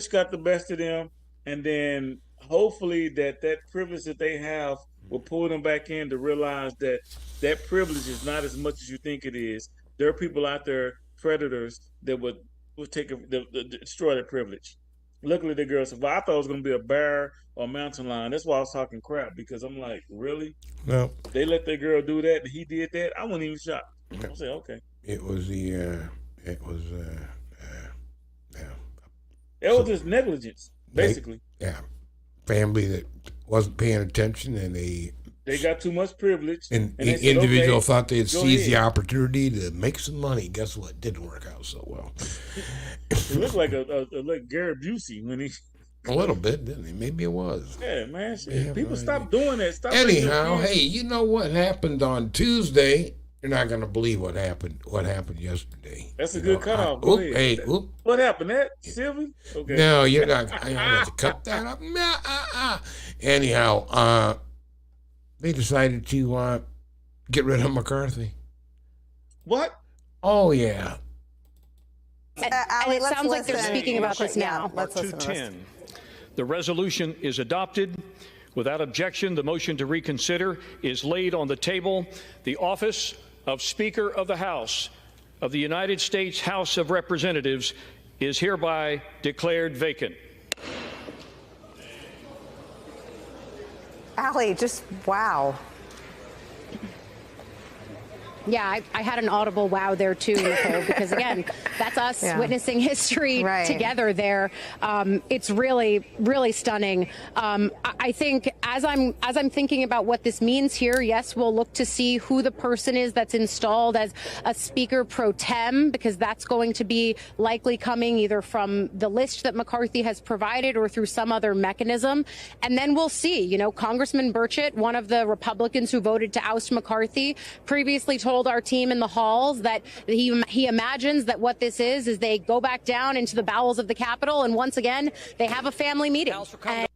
got the best of them. And then hopefully that privilege that they have will pull them back in to realize that privilege is not as much as you think it is. There are people out there, predators, that would destroy that privilege. Luckily, the girl survived. I thought it was going to be a bear or a mountain lion. That's why I was talking crap, because I'm like, really? No. They let that girl do that, and he did that? I wasn't even shocked. I was like, okay. It was just negligence, basically. Family that wasn't paying attention, and they got too much privilege. And the individual thought they'd seize the opportunity to make some money. Guess what? Didn't work out so well. He looked like like Gary Busey when he. A little bit, didn't he? Maybe it was. Yeah, man. People stop doing that. Stop. Anyhow, hey, you know what happened on Tuesday? You're not going to believe what happened. What happened yesterday? That's a good cutoff. Go ahead. What happened? That Sylvie? Okay. No, you're not. I have to cut that up. Anyhow, they decided to get rid of McCarthy. What? Oh yeah. And it sounds like they're speaking about this now. Let's listen to this. The resolution is adopted. Without objection, the motion to reconsider is laid on the table. The office of Speaker of the House of the United States House of Representatives is hereby declared vacant. Allie, just wow. Yeah, I had an audible wow there too, Nicole, because again, that's us witnessing history together there. It's really, really stunning. I think as I'm thinking about what this means here, yes, we'll look to see who the person is that's installed as a speaker pro tem, because that's going to be likely coming either from the list that McCarthy has provided or through some other mechanism. And then we'll see. You know, Congressman Burchett, one of the Republicans who voted to oust McCarthy, previously told our team in the halls that he imagines that what this is they go back down into the bowels of the Capitol and once again they have a family meeting. Okay.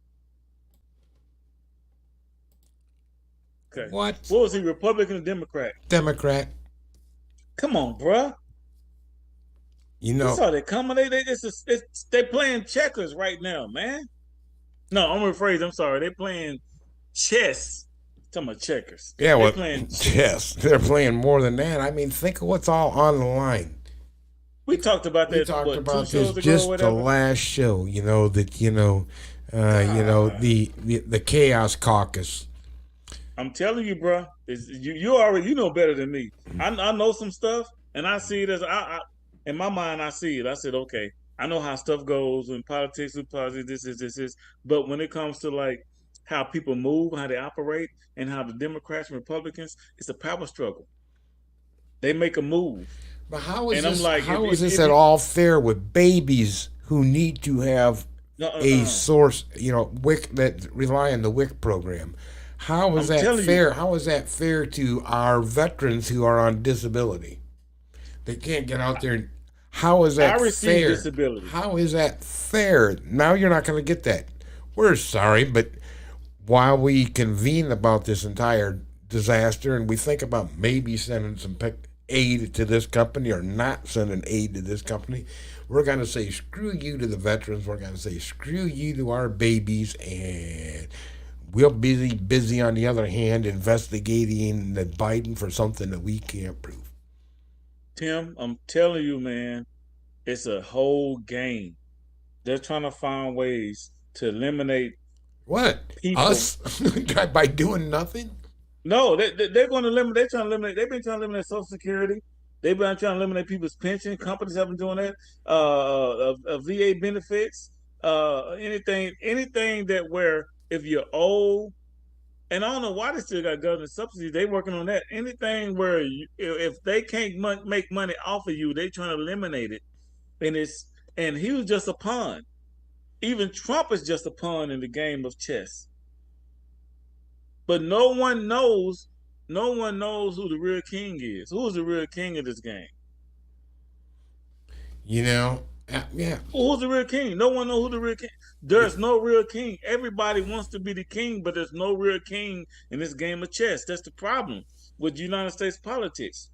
What was he, Republican or Democrat? Democrat. Come on, bruh. You know, that's how they coming. They playing checkers right now, man. No, I'm rephrased. I'm sorry. They playing chess. Talking about checkers. Yeah, well, playing yes, they're playing more than that. I mean, think of what's all on the line. We talked about that. We talked about two shows this ago, just the last show. You know that the Chaos Caucus. I'm telling you, bro. You already know better than me. I know some stuff, and I see it as in my mind. I see it. I said, okay, I know how stuff goes in politics. This is. But when it comes to like how people move, how they operate, and how the Democrats and Republicans, it's a power struggle. They make a move. But how is and this? I'm like, how is this at all fair with babies who need to have a source? You know, WIC that rely on the WIC program. How is that fair? How is that fair to our veterans who are on disability? They can't get out there. How is that fair? Disability. How is that fair? Now you're not going to get that. We're sorry, but while we convene about this entire disaster and we think about maybe sending some aid to this company or not sending aid to this company, we're going to say screw you to the veterans. We're going to say screw you to our babies, and we'll be busy on the other hand investigating the Biden for something that we can't prove. Tim, I'm telling you, man, it's a whole game. They're trying to find ways to eliminate people. Us? By doing nothing? No, they're going to eliminate. They're trying to eliminate. They've been trying to eliminate Social Security. They've been trying to eliminate people's pension. Companies have been doing that. VA benefits. Anything that where if you're old, and I don't know why they still got government subsidies. They working on that. Anything where if they can't make money off of you, they trying to eliminate it. And he was just a pawn. Even Trump is just a pawn in the game of chess. But no one knows who the real king is. Who is the real king of this game? You know, yeah. Who's the real king? No one knows who the real king. There's no real king. Everybody wants to be the king, but there's no real king in this game of chess. That's the problem with United States politics.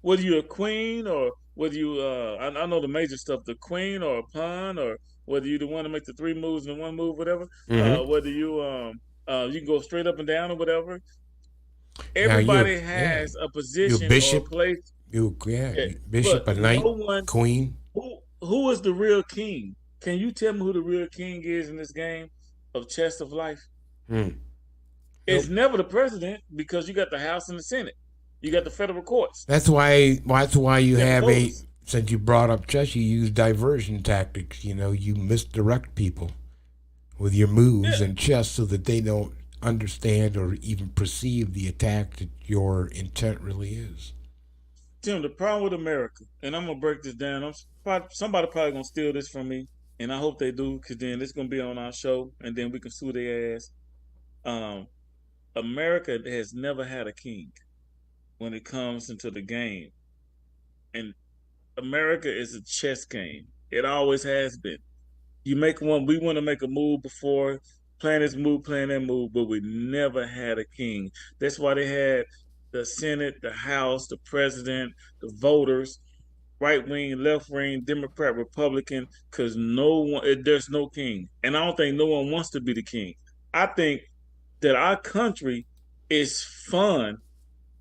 Whether you're a queen or whether you, I know the major stuff, the queen or a pawn, or whether you're the one to make the three moves in one move, whatever. Whether you can go straight up and down or whatever. Everybody has a position bishop, or a place. Bishop, a knight, queen. Who is the real king? Can you tell me who the real king is in this game of chess of life? It's never the president, because you got the House and the Senate. You got the federal courts. That's why you have since you brought up chess, you use diversion tactics. You know, you misdirect people with your moves in chess so that they don't understand or even perceive the attack that your intent really is. Tim, the problem with America, and I'm gonna break this down. Somebody probably gonna steal this from me, and I hope they do, because then it's gonna be on our show, and then we can sue their ass. America has never had a king when it comes into the game, and America is a chess game. It always has been. You make one, we want to make a move before, plan this move, plan that move, but we never had a king. That's why they had the Senate, the House, the president, the voters, right wing, left wing, Democrat, Republican, because there's no king. And I don't think no one wants to be the king. I think that our country is fun.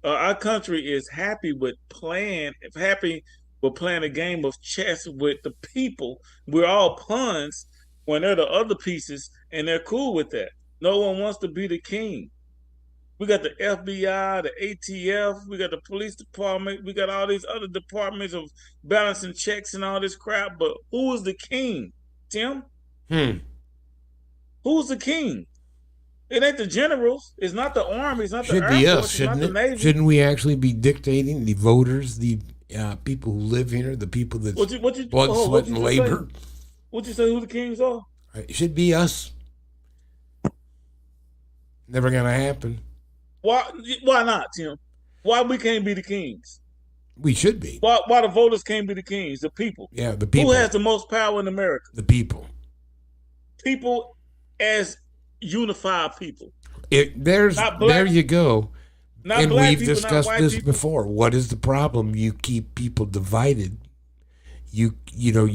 Our country is happy with playing a game of chess with the people. We're all pawns when they're the other pieces, and they're cool with that. No one wants to be the king. We got the FBI, the ATF, we got the police department, we got all these other departments of balancing checks and all this crap. But who is the king, Tim? Who's the king? It ain't the generals. It's not the army. It's not the Should be Air us, Force. It's not the shouldn't Navy. it? Shouldn't we actually be dictating the voters, the people who live here, the people that blood, sweat, and labor? What'd you say who the kings are? It should be us. Never gonna happen. Why not, Tim? Why we can't be the kings? We should be. Why the voters can't be the kings? The people. Yeah, the people. Who has the most power in America? The people. People as unified people. There you go. And we've discussed this people. before. What is the problem? You keep people divided. You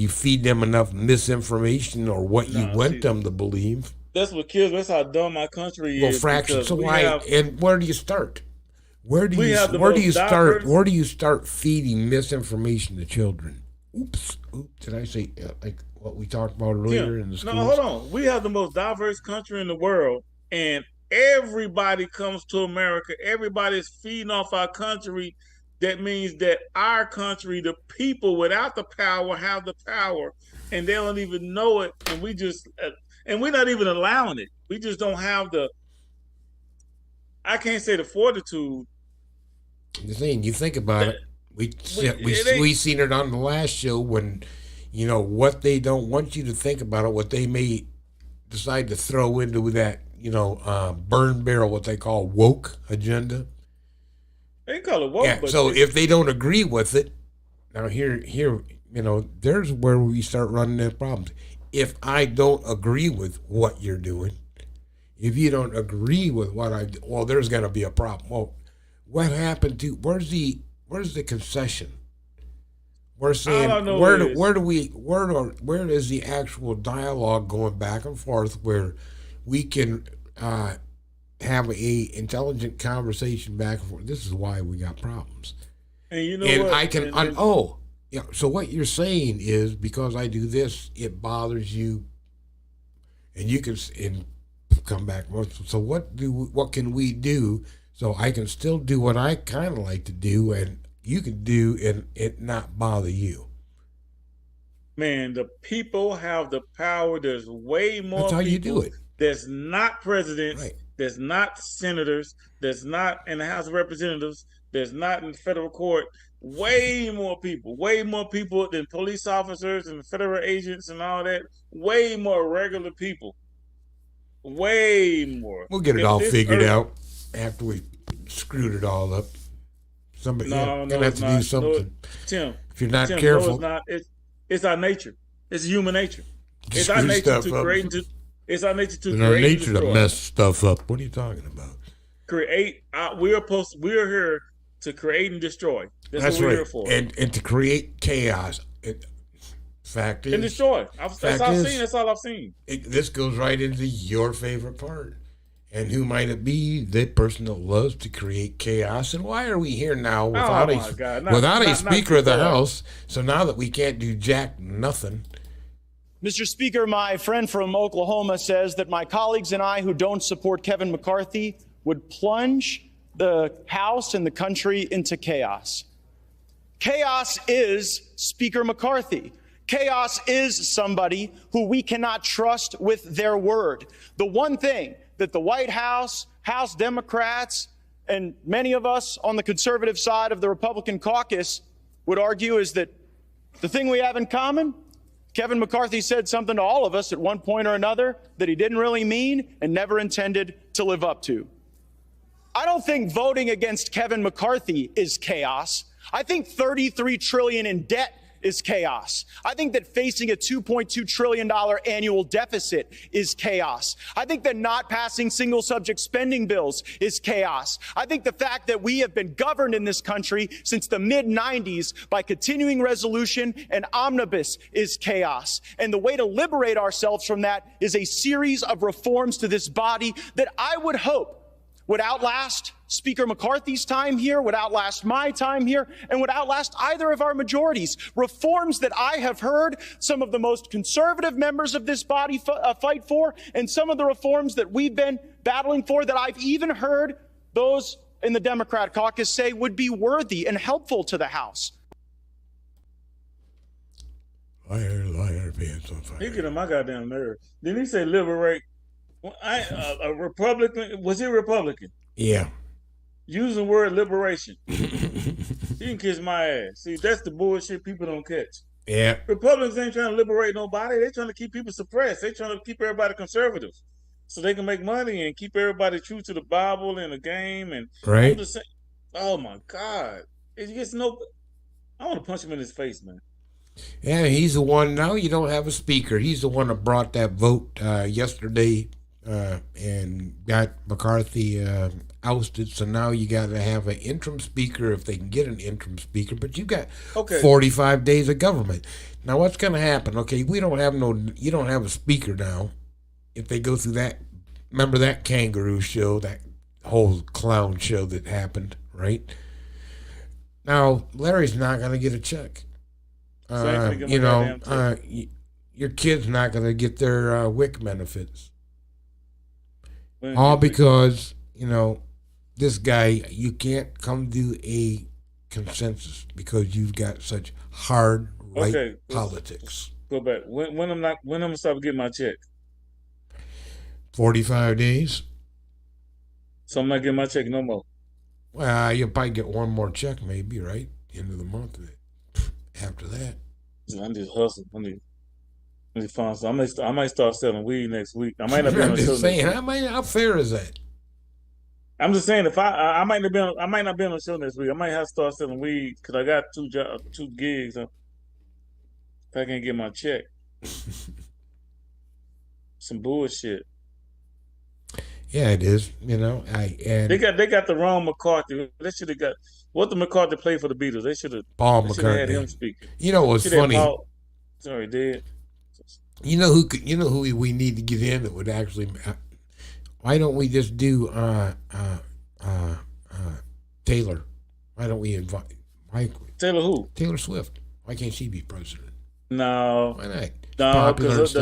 feed them enough misinformation or what you want them to believe. That's what kills me. That's how dumb our country Well, is. fractions. So why? And where do you start? Where do you start feeding misinformation to children? Oops. Did I say like what we talked about earlier in the schools? No, hold on. We have the most diverse country in the world, and everybody comes to America. Everybody's feeding off our country. That means that our country, the people without the power, have the power, and they don't even know it. And we just, and we're not even allowing it. We just don't have the. I can't say the fortitude. The thing you think about it, we seen it on the last show when, what they don't want you to think about it, what they may decide to throw into that, burn barrel, what they call woke agenda. They call it woke. Yeah. So if they don't agree with it, now here, there's where we start running into problems. If I don't agree with what you're doing, if you don't agree with what I do, well, there's going to be a problem. Well, what happened to where's the concession? We're saying where is the actual dialogue going back and forth where we can have a intelligent conversation back and forth? This is why we got problems. And what? So what you're saying is because I do this, it bothers you, and you can come back. So what can we do so I can still do what I kind of like to do, and you can do and it not bother you? Man, the people have the power. There's way more. That's how you do it. There's not presidents. Right. There's not senators. There's not in the House of Representatives. There's not in the federal court. Way more people than police officers and federal agents and all that. Way more regular people. Way more. We'll get it all figured out after we screwed it all up. Somebody gonna have to do something. Tim, if you're not careful, no, it's not. It's our nature. It's human nature. It's our nature to create. It's our nature to create. It's our nature to mess stuff up. What are you talking about? Create. We're here to create and destroy. That's what we're here for. And to create chaos. Fact is, and destroy. That's all I've seen. This goes right into your favorite part. And who might it be? The person that loves to create chaos. And why are we here now without a Speaker of the House? So now that we can't do jack nothing. Mr. Speaker, my friend from Oklahoma says that my colleagues and I who don't support Kevin McCarthy would plunge the House and the country into chaos. Chaos is Speaker McCarthy. Chaos is somebody who we cannot trust with their word. The one thing that the White House, House Democrats, and many of us on the conservative side of the Republican caucus would argue is that the thing we have in common, Kevin McCarthy said something to all of us at one point or another that he didn't really mean and never intended to live up to. I don't think voting against Kevin McCarthy is chaos. I think $33 trillion in debt is chaos. I think that facing a $2.2 trillion annual deficit is chaos. I think that not passing single subject spending bills is chaos. I think the fact that we have been governed in this country since the mid-90s by continuing resolution and omnibus is chaos. And the way to liberate ourselves from that is a series of reforms to this body that I would hope would outlast Speaker McCarthy's time here, would outlast my time here, and would outlast either of our majorities. Reforms that I have heard some of the most conservative members of this body fight for, and some of the reforms that we've been battling for that I've even heard those in the Democrat caucus say would be worthy and helpful to the House. Liar, pants on fire. He get on my goddamn nerve. Didn't he say liberate? Well, a Republican, was he Republican? Yeah. Using the word liberation. He can kiss my ass. See, that's the bullshit people don't catch. Yeah. Republicans ain't trying to liberate nobody. They're trying to keep people suppressed. They're trying to keep everybody conservative so they can make money and keep everybody true to the Bible and the game. And right. I'm just saying, oh my God. It gets no. I want to punch him in his face, man. Yeah, he's the one. Now you don't have a speaker. He's the one that brought that vote yesterday and got McCarthy ousted. So now you got to have an interim speaker if they can get an interim speaker. But you got 45 days of government. Now what's going to happen? Okay, you don't have a speaker now. If they go through that, remember that kangaroo show, that whole clown show that happened, right? Now Larry's not going to get a check. Your kid's not going to get their WIC benefits. All because, this guy, you can't come to a consensus because you've got such hard right politics. Go back. When I'm gonna stop getting my check? 45 days. So I'm not getting my check no more. Well, you'll probably get one more check, maybe, right? End of the month. After that, I just hustle. I need find some. I might start selling weed next week. I might not be on the show. Saying, how fair is that? I'm just saying, if I might not be on the show next week. I might have to start selling weed because I got two gigs. If I can't get my check, some bullshit. Yeah, it is. They got the wrong McCarthy. They should have got what the McCarthy played for the Beatles. They should have McCartney had him speaking. You know what's funny? Sorry, Dad. You know who we need to get in that would actually. Why don't we just do Taylor? Why don't we invite Taylor who? Taylor Swift. Why can't she be president? No. Why not? No, because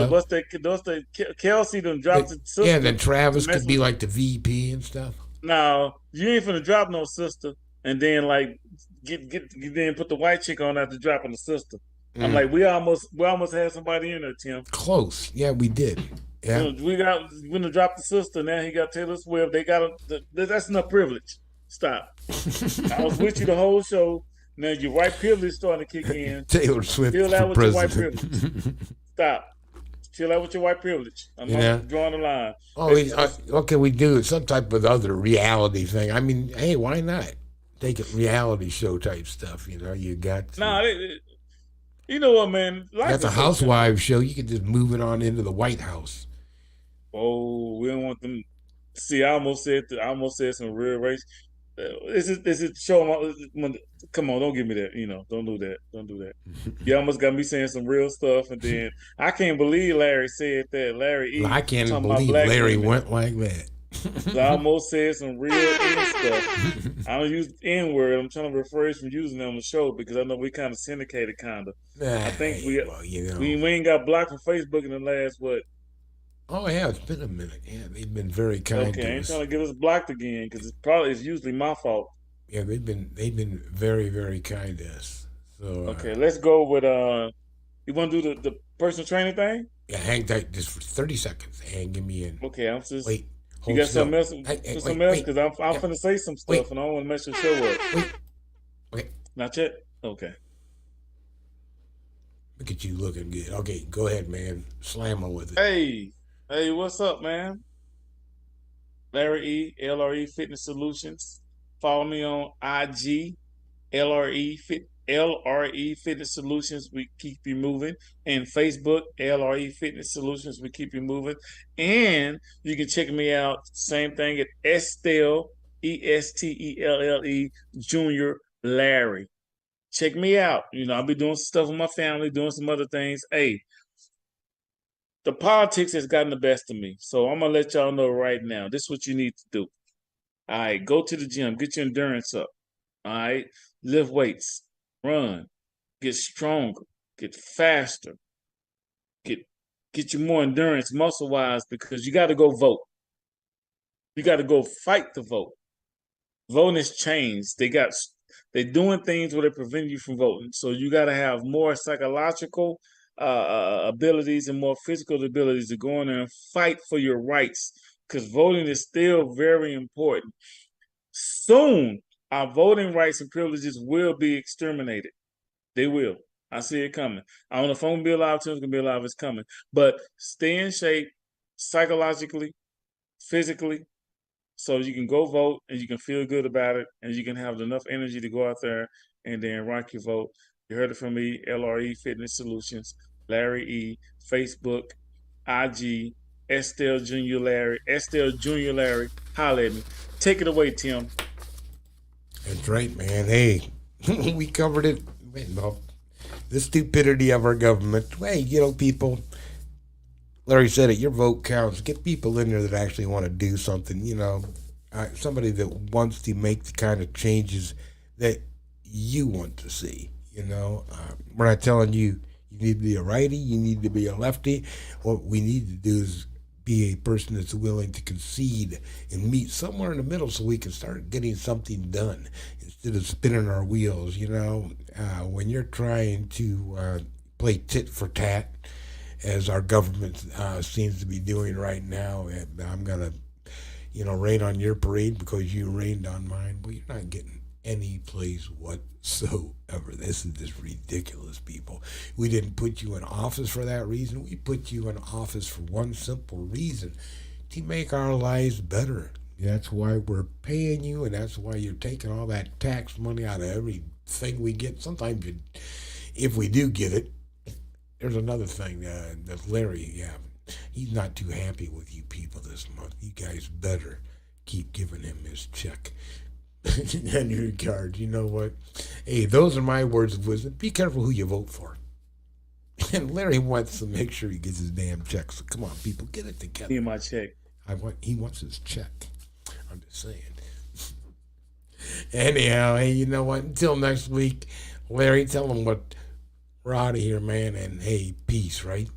Kelsey done dropped the sister. Yeah, then Travis could be like the VP and stuff. No, you ain't finna drop no sister and then like then put the white chick on after dropping the sister. I'm like, we almost had somebody in there, Tim. Close. Yeah, we did. Yeah. We gonna drop the sister. Now he got Taylor Swift. They got that's enough privilege. Stop. I was with you the whole show. Now your white privilege starting to kick in. Taylor Swift Chill out for with president. your white privilege. Stop. Chill out with your white privilege. I'm not drawing the line. What can we do? Some type of other reality thing. I mean, hey, why not? Take it reality show type stuff. You got. You know what, man? That's a Housewives show. You can just move it on into the White House. Oh, we don't want them. See, I almost said some real race. Is it show? Come on, don't give me that. Don't do that. Don't do that. You almost got me saying some real stuff, and then I can't believe Larry said that. Larry, I can't believe Larry went like that. So I almost said some real stuff. I don't use the N-word. I'm trying to refrain from using it on the show because I know we kind of syndicated, kind of. I think we ain't got blocked from Facebook in the last what? Oh yeah, it's been a minute. Yeah, they've been very kind. Okay, to I ain't us. trying to get us blocked again because it's usually my fault. Yeah, they've been very, very kind to us. So okay, let's go with you want to do the personal training thing? Yeah, hang tight just for 30 seconds and give me in. Okay, I'm just wait. You got something else? Something else? Because I'm finna say some stuff and I don't want to mess your show up. Wait. Okay. Not yet? Okay. Look at you looking good. Okay, go ahead, man. Slam her with it. Hey, what's up, man? Larry E, LRE Fitness Solutions. Follow me on IG, LRE LRE Fitness Solutions, we keep you moving. And Facebook, LRE Fitness Solutions, we keep you moving. And you can check me out, same thing at Estelle, Estelle Junior Larry. Check me out. I'll be doing some stuff with my family, doing some other things. Hey, the politics has gotten the best of me. So I'm going to let y'all know right now. This is what you need to do. All right, go to the gym, get your endurance up. All right, lift weights, run, get stronger, get faster, get you more endurance muscle wise, because you got to go vote. You got to go fight the vote. Voting has changed. They're doing things where they prevent you from voting. So you got to have more psychological abilities and more physical abilities to go in there and fight for your rights, because voting is still very important. Soon, our voting rights and privileges will be exterminated. They will. I see it coming. I don't know if I'm going to be alive, Tim's going to be alive. It's coming. But stay in shape psychologically, physically, so you can go vote and you can feel good about it and you can have enough energy to go out there and then rock your vote. You heard it from me, LRE Fitness Solutions, Larry E, Facebook, IG, Estelle Junior Larry, holla at me. Take it away, Tim. That's right, man. Hey, we covered it. The stupidity of our government. Hey, people, Larry said it, your vote counts. Get people in there that actually want to do something, somebody that wants to make the kind of changes that you want to see, We're not telling you need to be a righty, you need to be a lefty. What we need to do is be a person that's willing to concede and meet somewhere in the middle so we can start getting something done instead of spinning our wheels, when you're trying to play tit for tat, as our government seems to be doing right now, and I'm going to, rain on your parade because you rained on mine. Well, you're not getting any place whatsoever. This is just ridiculous, people. We didn't put you in office for that reason. We put you in office for one simple reason: to make our lives better. That's why we're paying you, and that's why you're taking all that tax money out of everything we get. Sometimes, if we do get it, there's another thing that Larry, he's not too happy with you people this month. You guys better keep giving him his check and your cards. You know what? Hey, those are my words of wisdom. Be careful who you vote for. And Larry wants to make sure he gets his damn check. So come on, people, get it together. Give me my check. He wants his check. I'm just saying. Anyhow, hey, you know what? Until next week, Larry, tell them what we're out of here, man. And hey, peace, right?